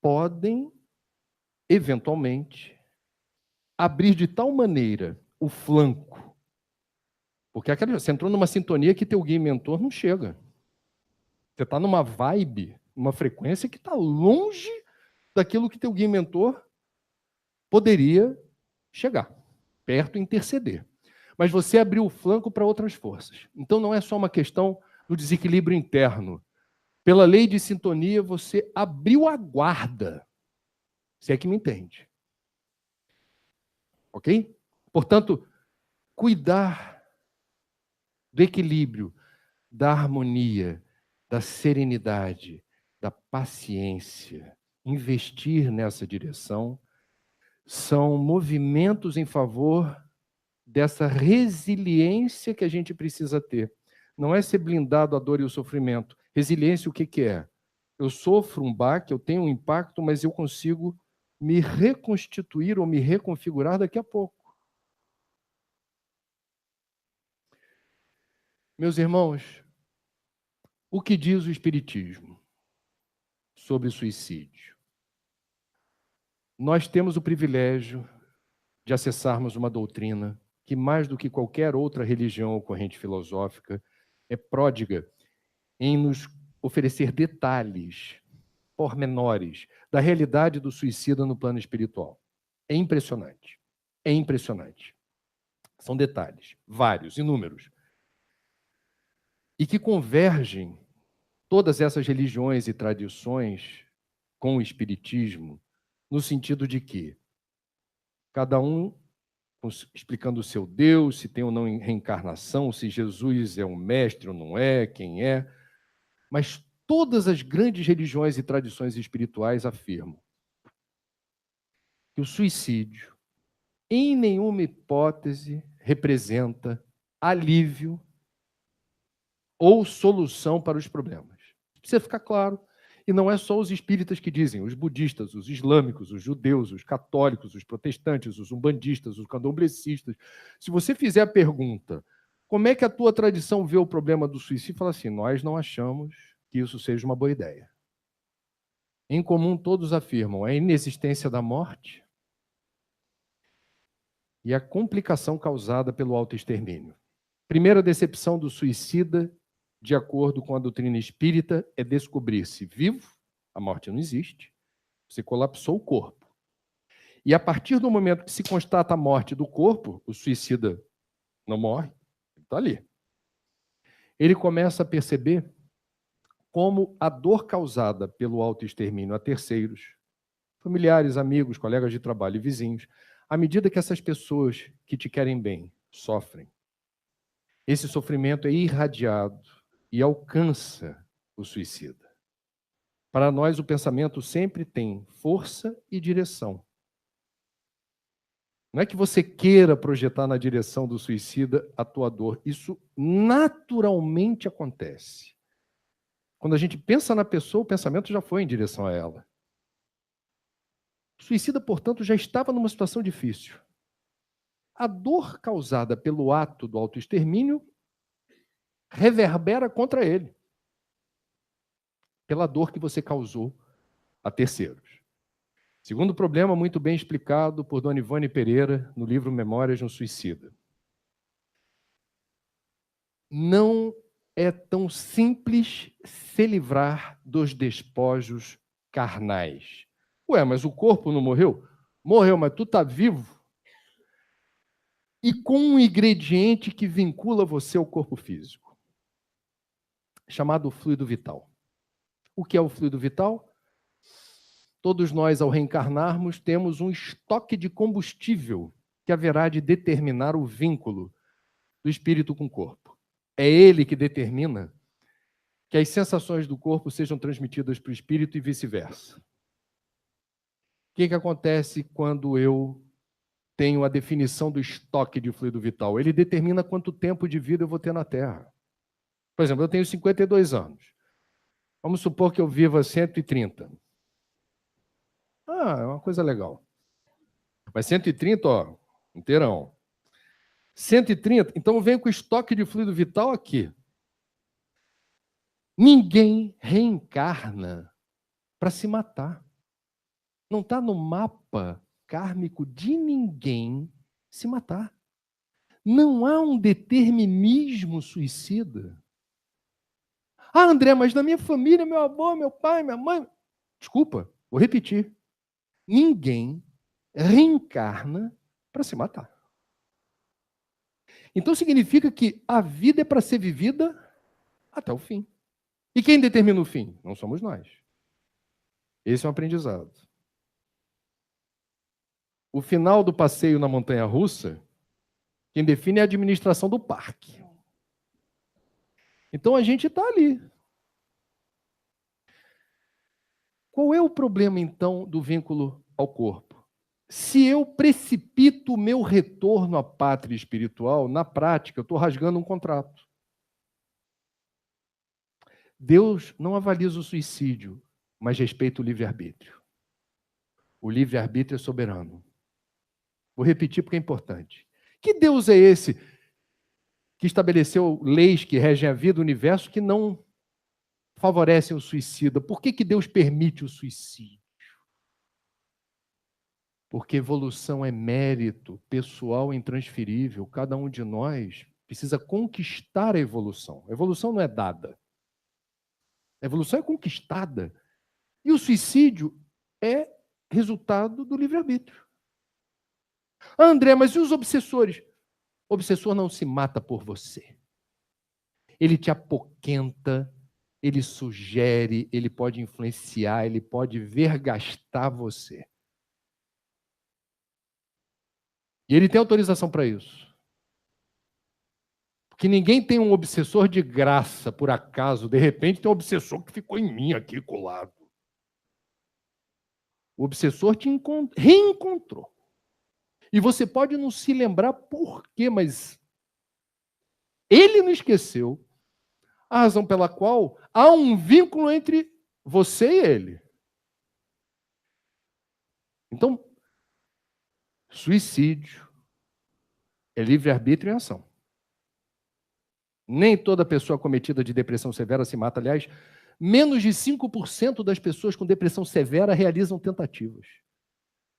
podem, eventualmente, abrir de tal maneira o flanco, porque você entrou numa sintonia que teu guia mentor não chega. Você está numa vibe, uma frequência que está longe daquilo que teu guia mentor poderia chegar, perto e interceder. Mas você abriu o flanco para outras forças. Então não é só uma questão do desequilíbrio interno. Pela lei de sintonia, você abriu a guarda. Se é que me entende. Ok? Portanto, cuidar do equilíbrio, da harmonia, da serenidade, da paciência, investir nessa direção, são movimentos em favor dessa resiliência que a gente precisa ter. Não é ser blindado à dor e ao sofrimento. Resiliência, o que é? Eu sofro um baque, eu tenho um impacto, mas eu consigo me reconstituir ou me reconfigurar daqui a pouco. Meus irmãos, o que diz o Espiritismo sobre suicídio? Nós temos o privilégio de acessarmos uma doutrina que, mais do que qualquer outra religião ou corrente filosófica, é pródiga em nos oferecer detalhes, pormenores, da realidade do suicida no plano espiritual. É impressionante. É impressionante. São detalhes, vários, inúmeros, e que convergem todas essas religiões e tradições com o espiritismo, no sentido de que cada um explicando o seu Deus, se tem ou não reencarnação, se Jesus é um mestre ou não é, quem é, mas todas as grandes religiões e tradições espirituais afirmam que o suicídio, em nenhuma hipótese, representa alívio ou solução para os problemas. Precisa ficar claro. E não é só os espíritas que dizem, os budistas, os islâmicos, os judeus, os católicos, os protestantes, os umbandistas, os candomblecistas. Se você fizer a pergunta, como é que a tua tradição vê o problema do suicídio? Fala assim, nós não achamos que isso seja uma boa ideia. Em comum, todos afirmam a inexistência da morte e a complicação causada pelo autoextermínio. Primeira decepção do suicida, de acordo com a doutrina espírita, é descobrir-se vivo, a morte não existe, você colapsou o corpo. E a partir do momento que se constata a morte do corpo, o suicida não morre, ele está ali. Ele começa a perceber como a dor causada pelo autoextermínio a terceiros, familiares, amigos, colegas de trabalho e vizinhos, à medida que essas pessoas que te querem bem sofrem, esse sofrimento é irradiado e alcança o suicida. Para nós, o pensamento sempre tem força e direção. Não é que você queira projetar na direção do suicida a tua dor. Isso naturalmente acontece. Quando a gente pensa na pessoa, o pensamento já foi em direção a ela. O suicida, portanto, já estava numa situação difícil. A dor causada pelo ato do autoextermínio reverbera contra ele, pela dor que você causou a terceiros. Segundo problema, muito bem explicado por Dona Ivone Pereira, no livro Memórias de um Suicida. Não é tão simples se livrar dos despojos carnais. Ué, mas o corpo não morreu? Morreu, mas tu está vivo. E com um ingrediente que vincula você ao corpo físico, chamado fluido vital. O que é o fluido vital? Todos nós, ao reencarnarmos, temos um estoque de combustível que haverá de determinar o vínculo do espírito com o corpo. É ele que determina que as sensações do corpo sejam transmitidas para o espírito e vice-versa. O que acontece quando eu tenho a definição do estoque de fluido vital? Ele determina quanto tempo de vida eu vou ter na Terra. Por exemplo, eu tenho 52 anos. Vamos supor que eu viva 130. É uma coisa legal. Mas 130, ó, inteirão. 130, então vem com o estoque de fluido vital aqui. Ninguém reencarna para se matar. Não está no mapa kármico de ninguém se matar. Não há um determinismo suicida. André, mas na minha família, meu avô, meu pai, minha mãe... Desculpa, vou repetir. Ninguém reencarna para se matar. Então significa que a vida é para ser vivida até o fim. E quem determina o fim? Não somos nós. Esse é um aprendizado. O final do passeio na montanha-russa, quem define é a administração do parque. Então a gente está ali. Qual é o problema, então, do vínculo ao corpo? Se eu precipito o meu retorno à pátria espiritual, na prática, eu estou rasgando um contrato. Deus não avaliza o suicídio, mas respeita o livre-arbítrio. O livre-arbítrio é soberano. Vou repetir porque é importante. Que Deus é esse que estabeleceu leis que regem a vida, o universo, que não favorecem o suicida? Por que Deus permite o suicídio? Porque evolução é mérito pessoal intransferível. Cada um de nós precisa conquistar a evolução. A evolução não é dada. A evolução é conquistada. E o suicídio é resultado do livre-arbítrio. André, mas e os obsessores? O obsessor não se mata por você. Ele te apoquenta, ele sugere, ele pode influenciar, ele pode vergastar você. E ele tem autorização para isso. Porque ninguém tem um obsessor de graça, por acaso. De repente tem um obsessor que ficou em mim aqui colado. O obsessor te reencontrou. E você pode não se lembrar por quê, mas ele não esqueceu a razão pela qual há um vínculo entre você e ele. Então, suicídio é livre-arbítrio em ação. Nem toda pessoa acometida de depressão severa se mata. Aliás, menos de 5% das pessoas com depressão severa realizam tentativas.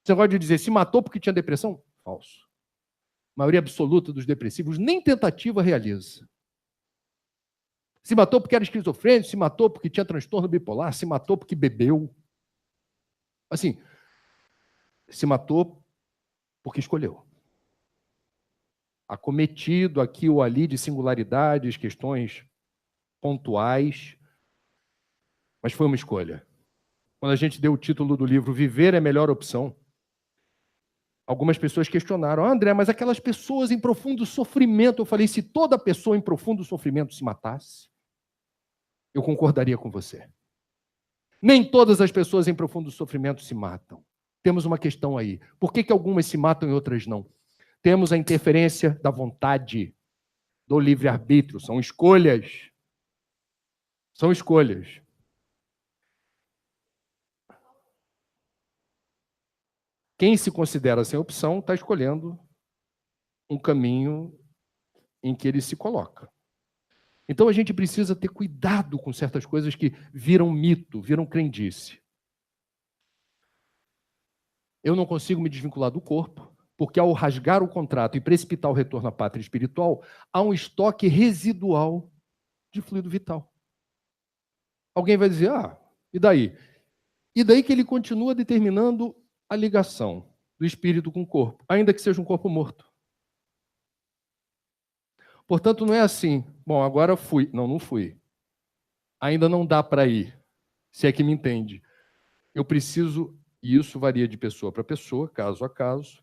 Você pode dizer, se matou porque tinha depressão? Falso. A maioria absoluta dos depressivos nem tentativa realiza. Se matou porque era esquizofrênico, se matou porque tinha transtorno bipolar, se matou porque bebeu. Assim, se matou porque escolheu. Acometido aqui ou ali de singularidades, questões pontuais, mas foi uma escolha. Quando a gente deu o título do livro Viver é a Melhor Opção, algumas pessoas questionaram, André, mas aquelas pessoas em profundo sofrimento, eu falei, se toda pessoa em profundo sofrimento se matasse, eu concordaria com você. Nem todas as pessoas em profundo sofrimento se matam. Temos uma questão aí. Por que algumas se matam e outras não? Temos a interferência da vontade, do livre-arbítrio. São escolhas. São escolhas. Quem se considera sem opção está escolhendo um caminho em que ele se coloca. Então a gente precisa ter cuidado com certas coisas que viram mito, viram crendice. Eu não consigo me desvincular do corpo, porque ao rasgar o contrato e precipitar o retorno à pátria espiritual, há um estoque residual de fluido vital. Alguém vai dizer, e daí? E daí que ele continua determinando a ligação do espírito com o corpo, ainda que seja um corpo morto. Portanto, não é assim, bom, agora fui. Não, não fui. Ainda não dá para ir, se é que me entende. Eu preciso, e isso varia de pessoa para pessoa, caso a caso,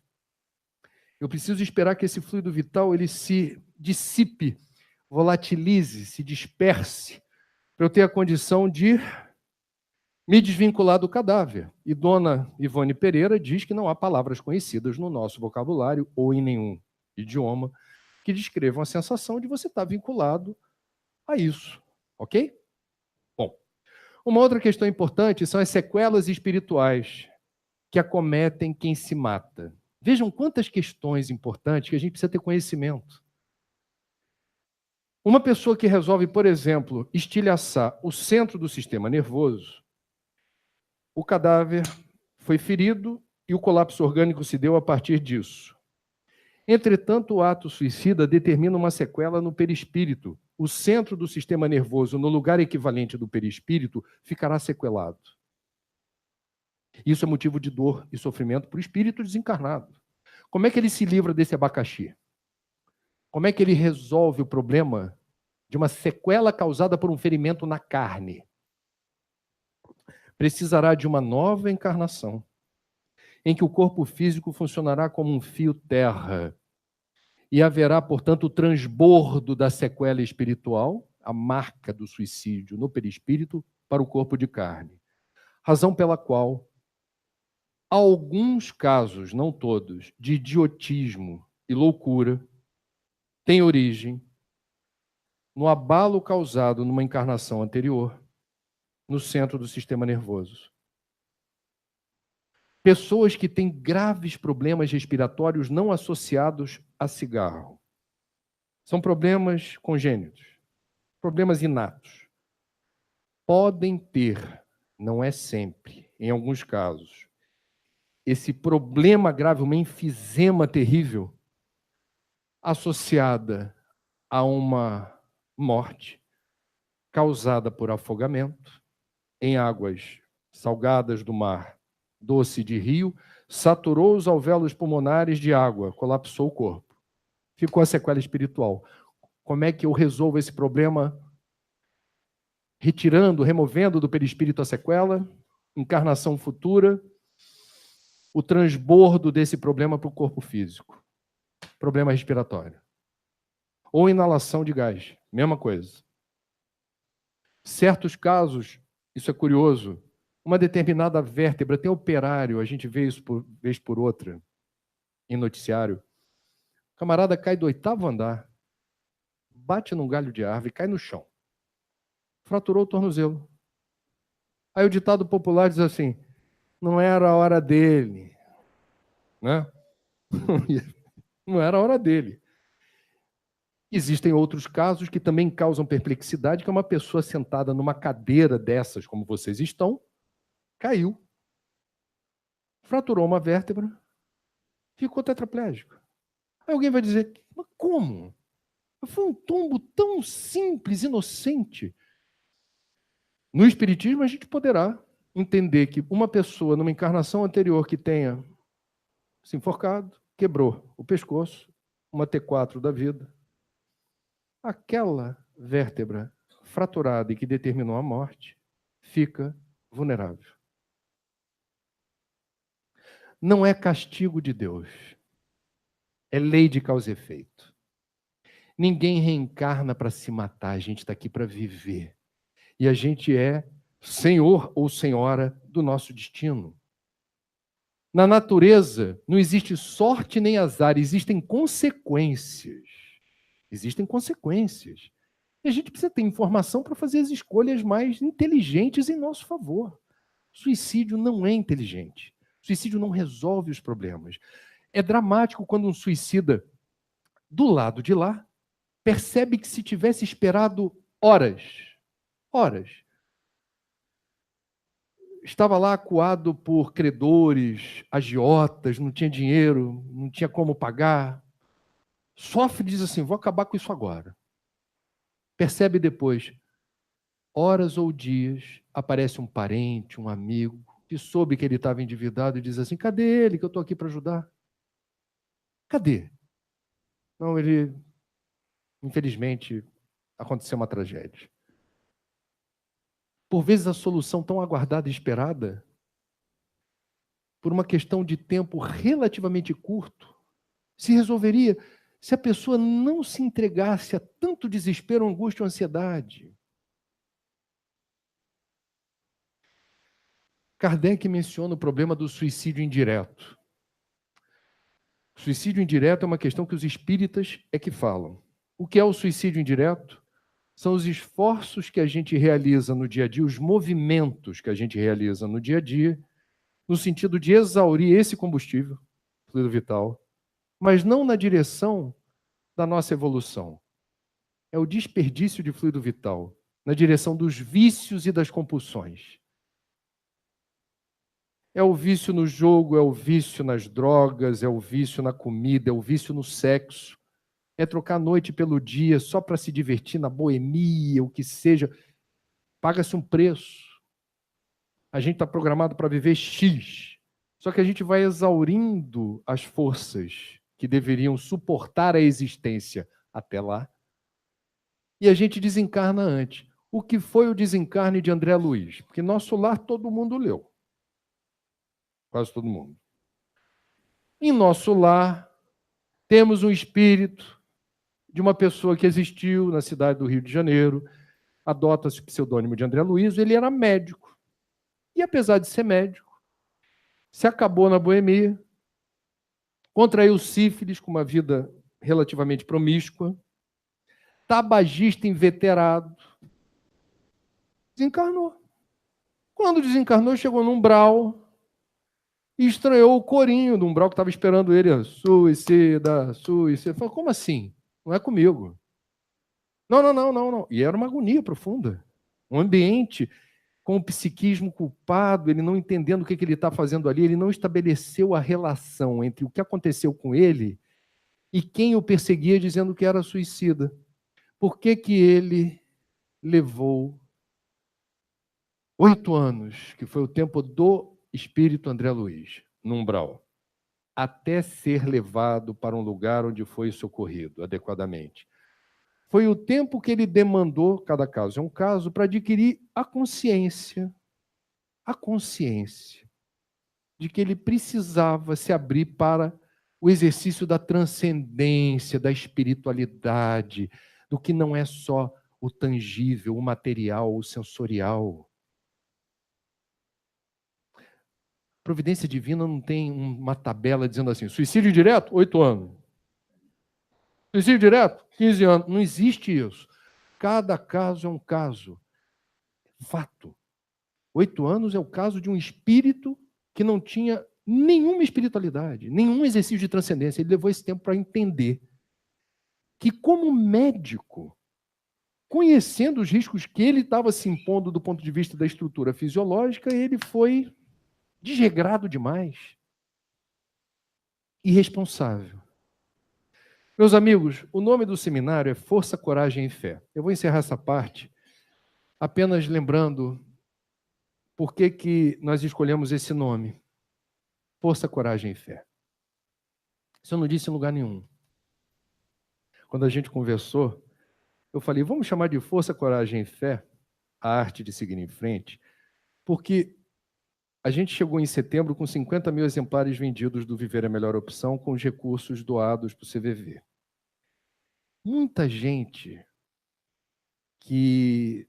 eu preciso esperar que esse fluido vital ele se dissipe, volatilize, se disperse, para eu ter a condição de me desvincular do cadáver. E Dona Ivone Pereira diz que não há palavras conhecidas no nosso vocabulário ou em nenhum idioma que descrevam a sensação de você estar vinculado a isso, ok? Bom, uma outra questão importante são as sequelas espirituais que acometem quem se mata. Vejam quantas questões importantes que a gente precisa ter conhecimento. Uma pessoa que resolve, por exemplo, estilhaçar o centro do sistema nervoso, o cadáver foi ferido e o colapso orgânico se deu a partir disso. Entretanto, o ato suicida determina uma sequela no perispírito. O centro do sistema nervoso, no lugar equivalente do perispírito, ficará sequelado. Isso é motivo de dor e sofrimento para o espírito desencarnado. Como é que ele se livra desse abacaxi? Como é que ele resolve o problema de uma sequela causada por um ferimento na carne? Precisará de uma nova encarnação, em que o corpo físico funcionará como um fio terra, e haverá, portanto, o transbordo da sequela espiritual, a marca do suicídio no perispírito, para o corpo de carne. Razão pela qual alguns casos, não todos, de idiotismo e loucura têm origem no abalo causado numa encarnação anterior, no centro do sistema nervoso. Pessoas que têm graves problemas respiratórios não associados a cigarro. São problemas congênitos, problemas inatos. Podem ter, não é sempre, em alguns casos, esse problema grave, uma enfisema terrível, associada a uma morte causada por afogamento em águas salgadas do mar, doce de rio, saturou os alvéolos pulmonares de água, colapsou o corpo. Ficou a sequela espiritual. Como é que eu resolvo esse problema? Retirando, removendo do perispírito a sequela, encarnação futura, o transbordo desse problema para o corpo físico. Problema respiratório. Ou inalação de gás, mesma coisa. Certos casos, isso é curioso, uma determinada vértebra tem operário, a gente vê isso vez por outra, em noticiário. O camarada cai do 8º andar, bate num galho de árvore, cai no chão. Fraturou o tornozelo. Aí o ditado popular diz assim, não era a hora dele, né? Não era a hora dele. Existem outros casos que também causam perplexidade, que é uma pessoa sentada numa cadeira dessas, como vocês estão, caiu, fraturou uma vértebra, ficou tetraplégico. Aí alguém vai dizer, mas como? Foi um tombo tão simples, inocente. No Espiritismo, a gente poderá entender que uma pessoa, numa encarnação anterior que tenha se enforcado, quebrou o pescoço, uma T4 da vida, aquela vértebra fraturada e que determinou a morte, fica vulnerável. Não é castigo de Deus, é lei de causa e efeito. Ninguém reencarna para se matar, a gente está aqui para viver. E a gente é senhor ou senhora do nosso destino. Na natureza, não existe sorte nem azar, existem consequências. Existem consequências. E a gente precisa ter informação para fazer as escolhas mais inteligentes em nosso favor. Suicídio não é inteligente. Suicídio não resolve os problemas. É dramático quando um suicida, do lado de lá, percebe que se tivesse esperado horas, estava lá acuado por credores, agiotas, não tinha dinheiro, não tinha como pagar, sofre e diz assim, vou acabar com isso agora. Percebe depois, horas ou dias, aparece um parente, um amigo, que soube que ele estava endividado e diz assim, cadê ele que eu estou aqui para ajudar? Cadê? Não, ele, infelizmente, aconteceu uma tragédia. Por vezes a solução tão aguardada e esperada, por uma questão de tempo relativamente curto, se resolveria se a pessoa não se entregasse a tanto desespero, angústia ou ansiedade. Kardec menciona o problema do suicídio indireto. O suicídio indireto é uma questão que os espíritas é que falam. O que é o suicídio indireto? São os esforços que a gente realiza no dia a dia, os movimentos que a gente realiza no dia a dia, no sentido de exaurir esse combustível, fluido vital, mas não na direção da nossa evolução. É o desperdício de fluido vital, na direção dos vícios e das compulsões. É o vício no jogo, é o vício nas drogas, é o vício na comida, é o vício no sexo. É trocar a noite pelo dia só para se divertir na boemia, o que seja. Paga-se um preço. A gente está programado para viver X. Só que a gente vai exaurindo as forças que deveriam suportar a existência até lá. E a gente desencarna antes. O que foi o desencarne de André Luiz? Porque Nosso Lar todo mundo leu. Quase todo mundo. Em Nosso Lar, temos um espírito de uma pessoa que existiu na cidade do Rio de Janeiro, adota-se o pseudônimo de André Luiz, ele era médico. E apesar de ser médico, se acabou na boemia, contraiu sífilis com uma vida relativamente promíscua, tabagista inveterado, desencarnou. Quando desencarnou, chegou num umbral e estranhou o corinho do umbral que estava esperando ele. Suicida, suicida. Falou, como assim? Não é comigo. Não. E era uma agonia profunda. Um ambiente com o psiquismo culpado, ele não entendendo o que ele está fazendo ali, ele não estabeleceu a relação entre o que aconteceu com ele e quem o perseguia dizendo que era suicida. Por que que ele levou 8 anos, que foi o tempo do espírito André Luiz, no umbral, até ser levado para um lugar onde foi socorrido adequadamente? Foi o tempo que ele demandou, cada caso é um caso, para adquirir a consciência de que ele precisava se abrir para o exercício da transcendência, da espiritualidade, do que não é só o tangível, o material, o sensorial. Providência divina não tem uma tabela dizendo assim, suicídio direto, 8 anos. Suicídio direto, 15 anos. Não existe isso. Cada caso é um caso. Fato. 8 anos é o caso de um espírito que não tinha nenhuma espiritualidade, nenhum exercício de transcendência. Ele levou esse tempo para entender que, como médico, conhecendo os riscos que ele estava se impondo do ponto de vista da estrutura fisiológica, ele foi desregrado demais. Irresponsável. Meus amigos, o nome do seminário é Força, Coragem e Fé. Eu vou encerrar essa parte apenas lembrando por que nós escolhemos esse nome. Força, Coragem e Fé. Isso eu não disse em lugar nenhum. Quando a gente conversou, eu falei, vamos chamar de Força, Coragem e Fé, a arte de seguir em frente, porque a gente chegou em setembro com 50 mil exemplares vendidos do Viver a Melhor Opção com os recursos doados para o CVV. Muita gente que,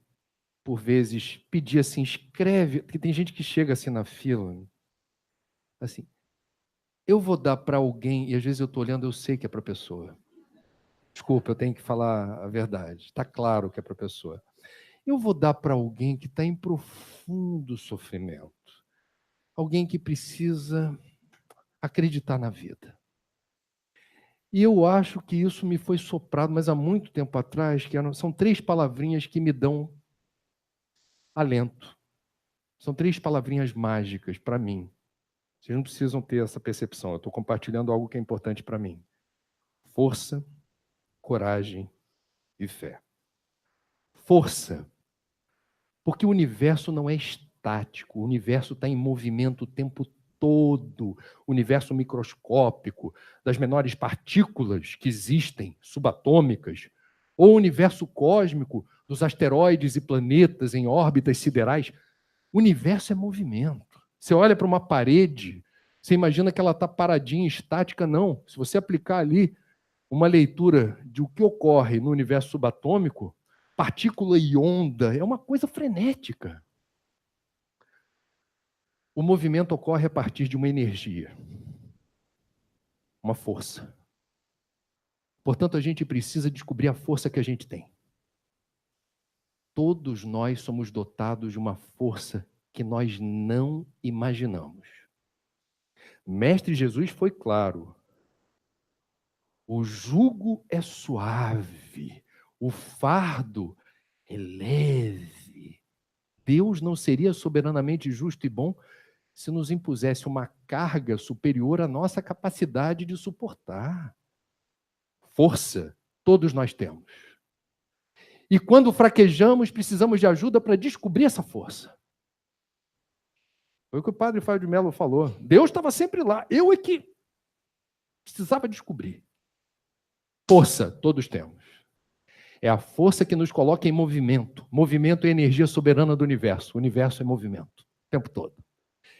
por vezes, pedia assim, escreve, porque tem gente que chega assim na fila, assim, eu vou dar para alguém, e às vezes eu estou olhando, eu sei que é para a pessoa. Desculpa, eu tenho que falar a verdade. Está claro que é para a pessoa. Eu vou dar para alguém que está em profundo sofrimento. Alguém que precisa acreditar na vida. E eu acho que isso me foi soprado, mas há muito tempo atrás, são 3 palavrinhas que me dão alento. São 3 palavrinhas mágicas para mim. Vocês não precisam ter essa percepção. Eu estou compartilhando algo que é importante para mim. Força, coragem e fé. Força. Porque o universo não é estático. O universo está em movimento o tempo todo. O universo microscópico, das menores partículas que existem, subatômicas, ou o universo cósmico dos asteroides e planetas em órbitas siderais. O universo é movimento. Você olha para uma parede, você imagina que ela está paradinha, estática, não. Se você aplicar ali uma leitura de o que ocorre no universo subatômico, partícula e onda, é uma coisa frenética. O movimento ocorre a partir de uma energia, uma força. Portanto, a gente precisa descobrir a força que a gente tem. Todos nós somos dotados de uma força que nós não imaginamos. Mestre Jesus foi claro. O jugo é suave, o fardo é leve. Deus não seria soberanamente justo e bom se nos impusesse uma carga superior à nossa capacidade de suportar. Força, todos nós temos. E quando fraquejamos, precisamos de ajuda para descobrir essa força. Foi o que o padre Fábio de Mello falou. Deus estava sempre lá. Eu é que precisava descobrir. Força, todos temos. É a força que nos coloca em movimento. Movimento é a energia soberana do universo. O universo é movimento, o tempo todo.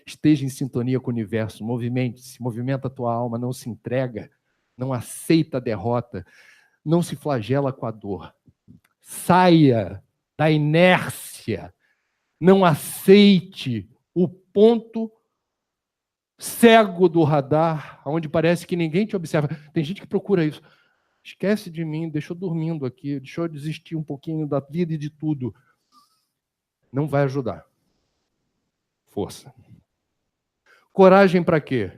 Esteja em sintonia com o universo, movimente-se, movimenta a tua alma, não se entrega, não aceita a derrota, não se flagela com a dor. Saia da inércia, não aceite o ponto cego do radar, onde parece que ninguém te observa. Tem gente que procura isso. Esquece de mim, deixa eu dormindo aqui, deixa eu desistir um pouquinho da vida e de tudo. Não vai ajudar. Força. Coragem para quê?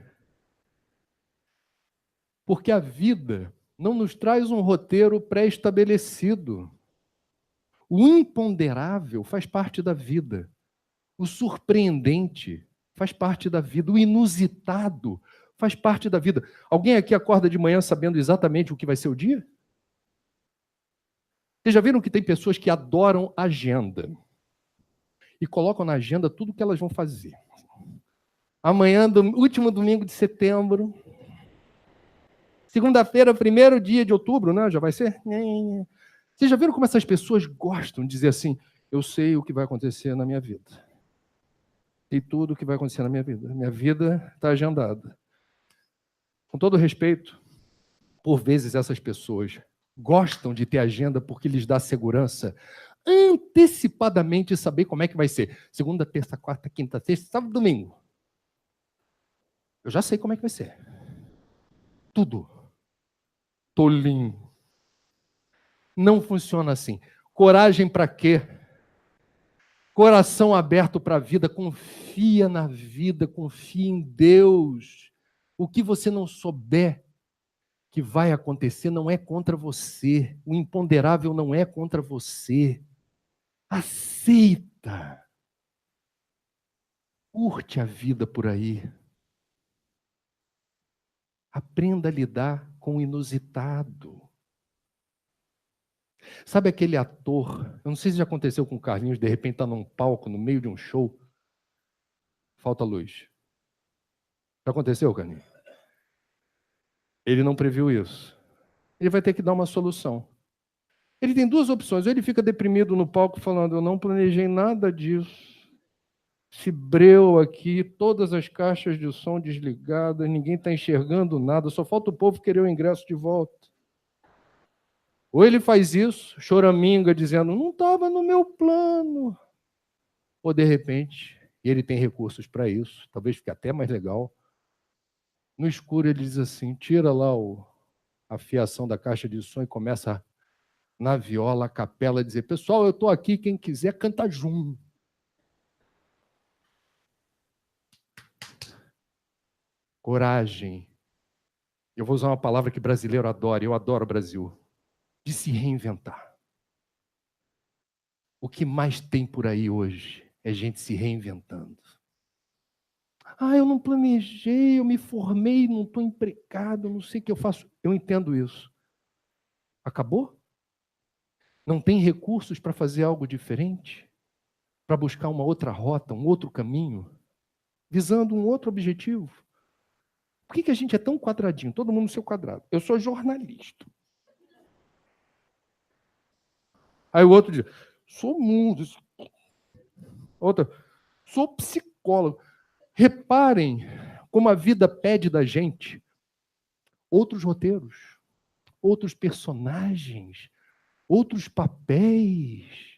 Porque a vida não nos traz um roteiro pré-estabelecido. O imponderável faz parte da vida. O surpreendente faz parte da vida, o inusitado faz parte da vida. Alguém aqui acorda de manhã sabendo exatamente o que vai ser o dia? Vocês já viram que tem pessoas que adoram agenda e colocam na agenda tudo o que elas vão fazer? Amanhã, último domingo de setembro, segunda-feira, 1º dia de outubro, né? Já vai ser? Vocês já viram como essas pessoas gostam de dizer assim, eu sei o que vai acontecer na minha vida. Sei tudo o que vai acontecer na minha vida. Minha vida está agendada. Com todo respeito, por vezes essas pessoas gostam de ter agenda porque lhes dá segurança antecipadamente saber como é que vai ser. Segunda, terça, quarta, quinta, sexta, sábado, domingo. Eu já sei como é que vai ser. Tudo. Tolinho. Não funciona assim. Coragem para quê? Coração aberto para a vida. Confia na vida, confia em Deus. O que você não souber que vai acontecer não é contra você. O imponderável não é contra você. Aceita. Curte a vida por aí. Aprenda a lidar com o inusitado. Sabe aquele ator, eu não sei se já aconteceu com o Carlinhos, de repente está num palco, no meio de um show, falta luz. Já aconteceu, Carlinhos? Ele não previu isso. Ele vai ter que dar uma solução. Ele tem duas opções, ou ele fica deprimido no palco falando, eu não planejei nada disso. Esse breu aqui, todas as caixas de som desligadas, ninguém está enxergando nada, só falta o povo querer o ingresso de volta. Ou ele faz isso, choraminga, dizendo, não estava no meu plano. Ou, de repente, ele tem recursos para isso, talvez fique até mais legal. No escuro, ele diz assim, tira lá a fiação da caixa de som e começa na viola, a capela, dizer, pessoal, eu estou aqui, quem quiser, canta junto. Coragem. Eu vou usar uma palavra que brasileiro adora, eu adoro o Brasil. De se reinventar. O que mais tem por aí hoje é gente se reinventando. Ah, eu não planejei, eu me formei, não estou empregado, não sei o que eu faço. Eu entendo isso. Acabou? Não tem recursos para fazer algo diferente? Para buscar uma outra rota, um outro caminho? Visando um outro objetivo? Por que a gente é tão quadradinho? Todo mundo no seu quadrado. Eu sou jornalista. Aí o outro diz, sou músico. Outra, sou psicólogo. Reparem como a vida pede da gente outros roteiros, outros personagens, outros papéis.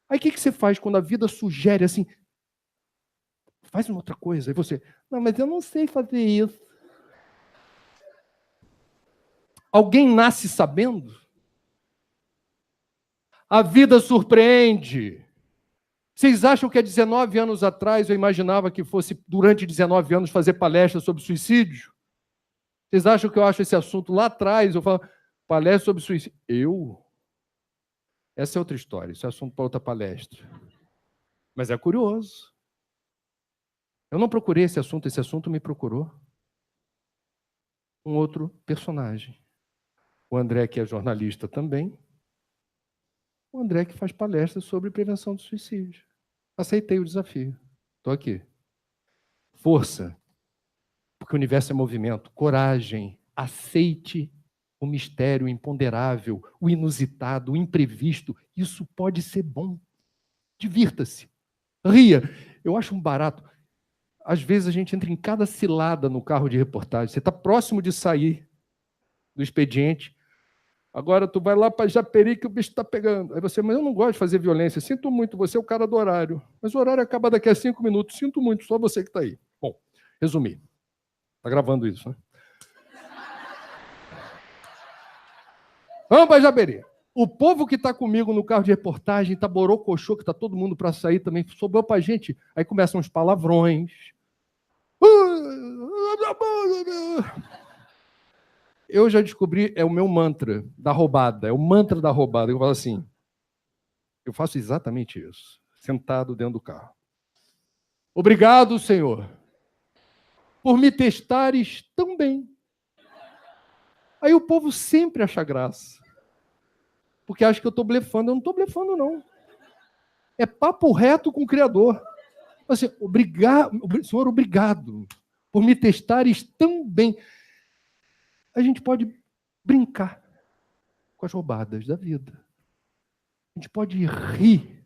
Aí o que você faz quando a vida sugere assim, faz uma outra coisa, aí você, não, mas eu não sei fazer isso. Alguém nasce sabendo? A vida surpreende. Vocês acham que há 19 anos atrás eu imaginava que fosse, durante 19 anos, fazer palestra sobre suicídio? Vocês acham que eu acho esse assunto lá atrás? Eu falo, palestra sobre suicídio. Eu? Essa é outra história, isso é assunto para outra palestra. Mas é curioso. Eu não procurei esse assunto me procurou. Um outro personagem. O André, que é jornalista também. O André, que faz palestra sobre prevenção do suicídio. Aceitei o desafio. Estou aqui. Força, porque o universo é movimento. Coragem, aceite o mistério, o imponderável, o inusitado, o imprevisto. Isso pode ser bom. Divirta-se. Ria. Eu acho um barato. Às vezes a gente entra em cada cilada no carro de reportagem. Você está próximo de sair do expediente. Agora tu vai lá para Japeri que o bicho está pegando. Aí você, mas eu não gosto de fazer violência. Sinto muito, você é o cara do horário. Mas o horário acaba daqui a 5 minutos. Sinto muito, só você que está aí. Bom, resumir. Está gravando isso, né? Vamos para Japeri. O povo que está comigo no carro de reportagem está borocochô, que está todo mundo para sair também. Sobrou para a gente. Aí começam os palavrões. Eu já descobri, é o meu mantra da roubada, é o mantra da roubada. Eu falo assim, eu faço exatamente isso, sentado dentro do carro. Obrigado, Senhor, por me testares tão bem. Aí o povo sempre acha graça, porque acha que eu estou blefando. Eu não estou blefando, não. É papo reto com o Criador. Assim, obrigado, Senhor, obrigado por me testares tão bem. A gente pode brincar com as roubadas da vida. A gente pode rir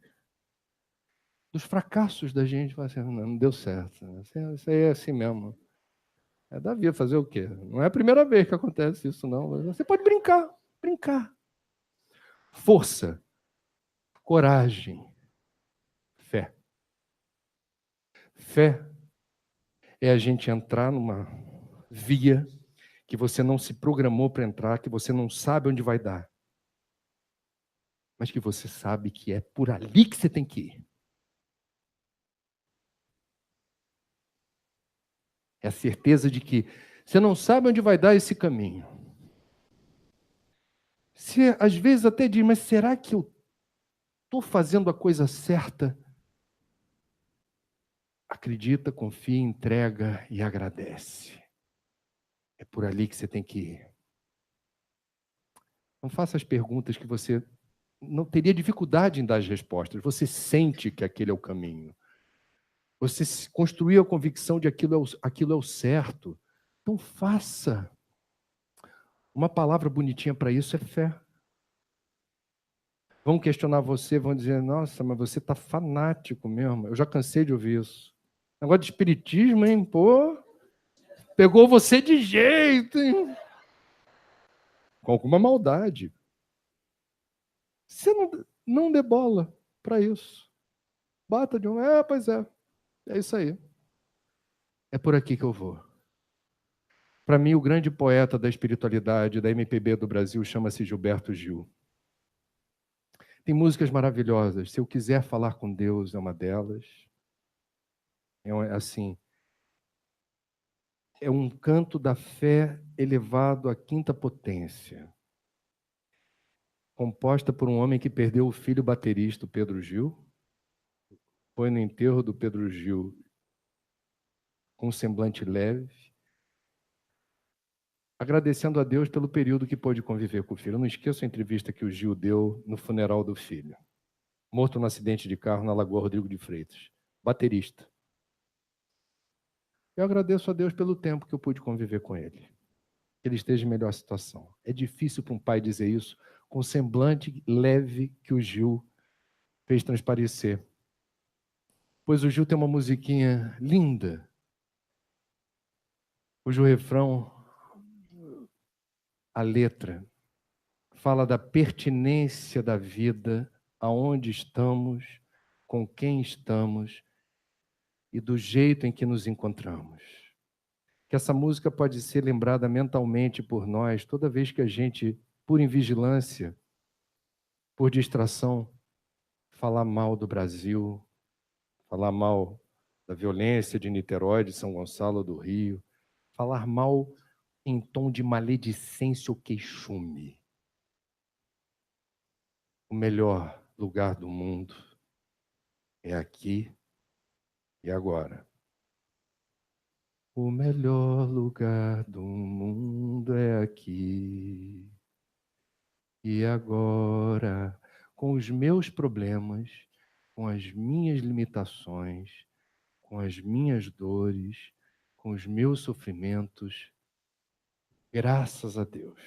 dos fracassos da gente. Falar assim, não deu certo. Isso aí é assim mesmo. É da vida, fazer o quê? Não é a primeira vez que acontece isso, não. Mas você pode brincar. Força, coragem, fé. Fé é a gente entrar numa via que você não se programou para entrar, que você não sabe onde vai dar, mas que você sabe que é por ali que você tem que ir. É a certeza de que você não sabe onde vai dar esse caminho. Você às vezes até diz, mas será que eu estou fazendo a coisa certa? Acredita, confia, entrega e agradece. É por ali que você tem que ir. Não faça as perguntas que você não teria dificuldade em dar as respostas. Você sente que aquele é o caminho. Você construiu a convicção de aquilo é o certo. Então faça. Uma palavra bonitinha para isso é fé. Vão questionar você, vão dizer, nossa, mas você está fanático mesmo. Eu já cansei de ouvir isso. Negócio de espiritismo, hein? Pô, pegou você de jeito, hein? Com alguma maldade. Você não dê bola para isso. Bata de um, pois é isso aí. É por aqui que eu vou. Para mim, o grande poeta da espiritualidade, da MPB do Brasil, chama-se Gilberto Gil. Tem músicas maravilhosas. Se eu quiser falar com Deus, é uma delas. Assim, é um canto da fé elevado à quinta potência. Composta por um homem que perdeu o filho baterista, o Pedro Gil. Foi no enterro do Pedro Gil com um semblante leve, agradecendo a Deus pelo período que pôde conviver com o filho. Eu não esqueço a entrevista que o Gil deu no funeral do filho. Morto num acidente de carro na Lagoa Rodrigo de Freitas. Baterista. Eu agradeço a Deus pelo tempo que eu pude conviver com ele. Que ele esteja em melhor situação. É difícil para um pai dizer isso com o semblante leve que o Gil fez transparecer. Pois o Gil tem uma musiquinha linda, cujo refrão, a letra, fala da pertinência da vida, aonde estamos, com quem estamos e do jeito em que nos encontramos. Que essa música pode ser lembrada mentalmente por nós toda vez que a gente, por invigilância, por distração, falar mal do Brasil, falar mal da violência de Niterói, de São Gonçalo do Rio, falar mal em tom de maledicência ou queixume. O melhor lugar do mundo é aqui e agora. O melhor lugar do mundo é aqui e agora, com os meus problemas, com as minhas limitações, com as minhas dores, com os meus sofrimentos, graças a Deus.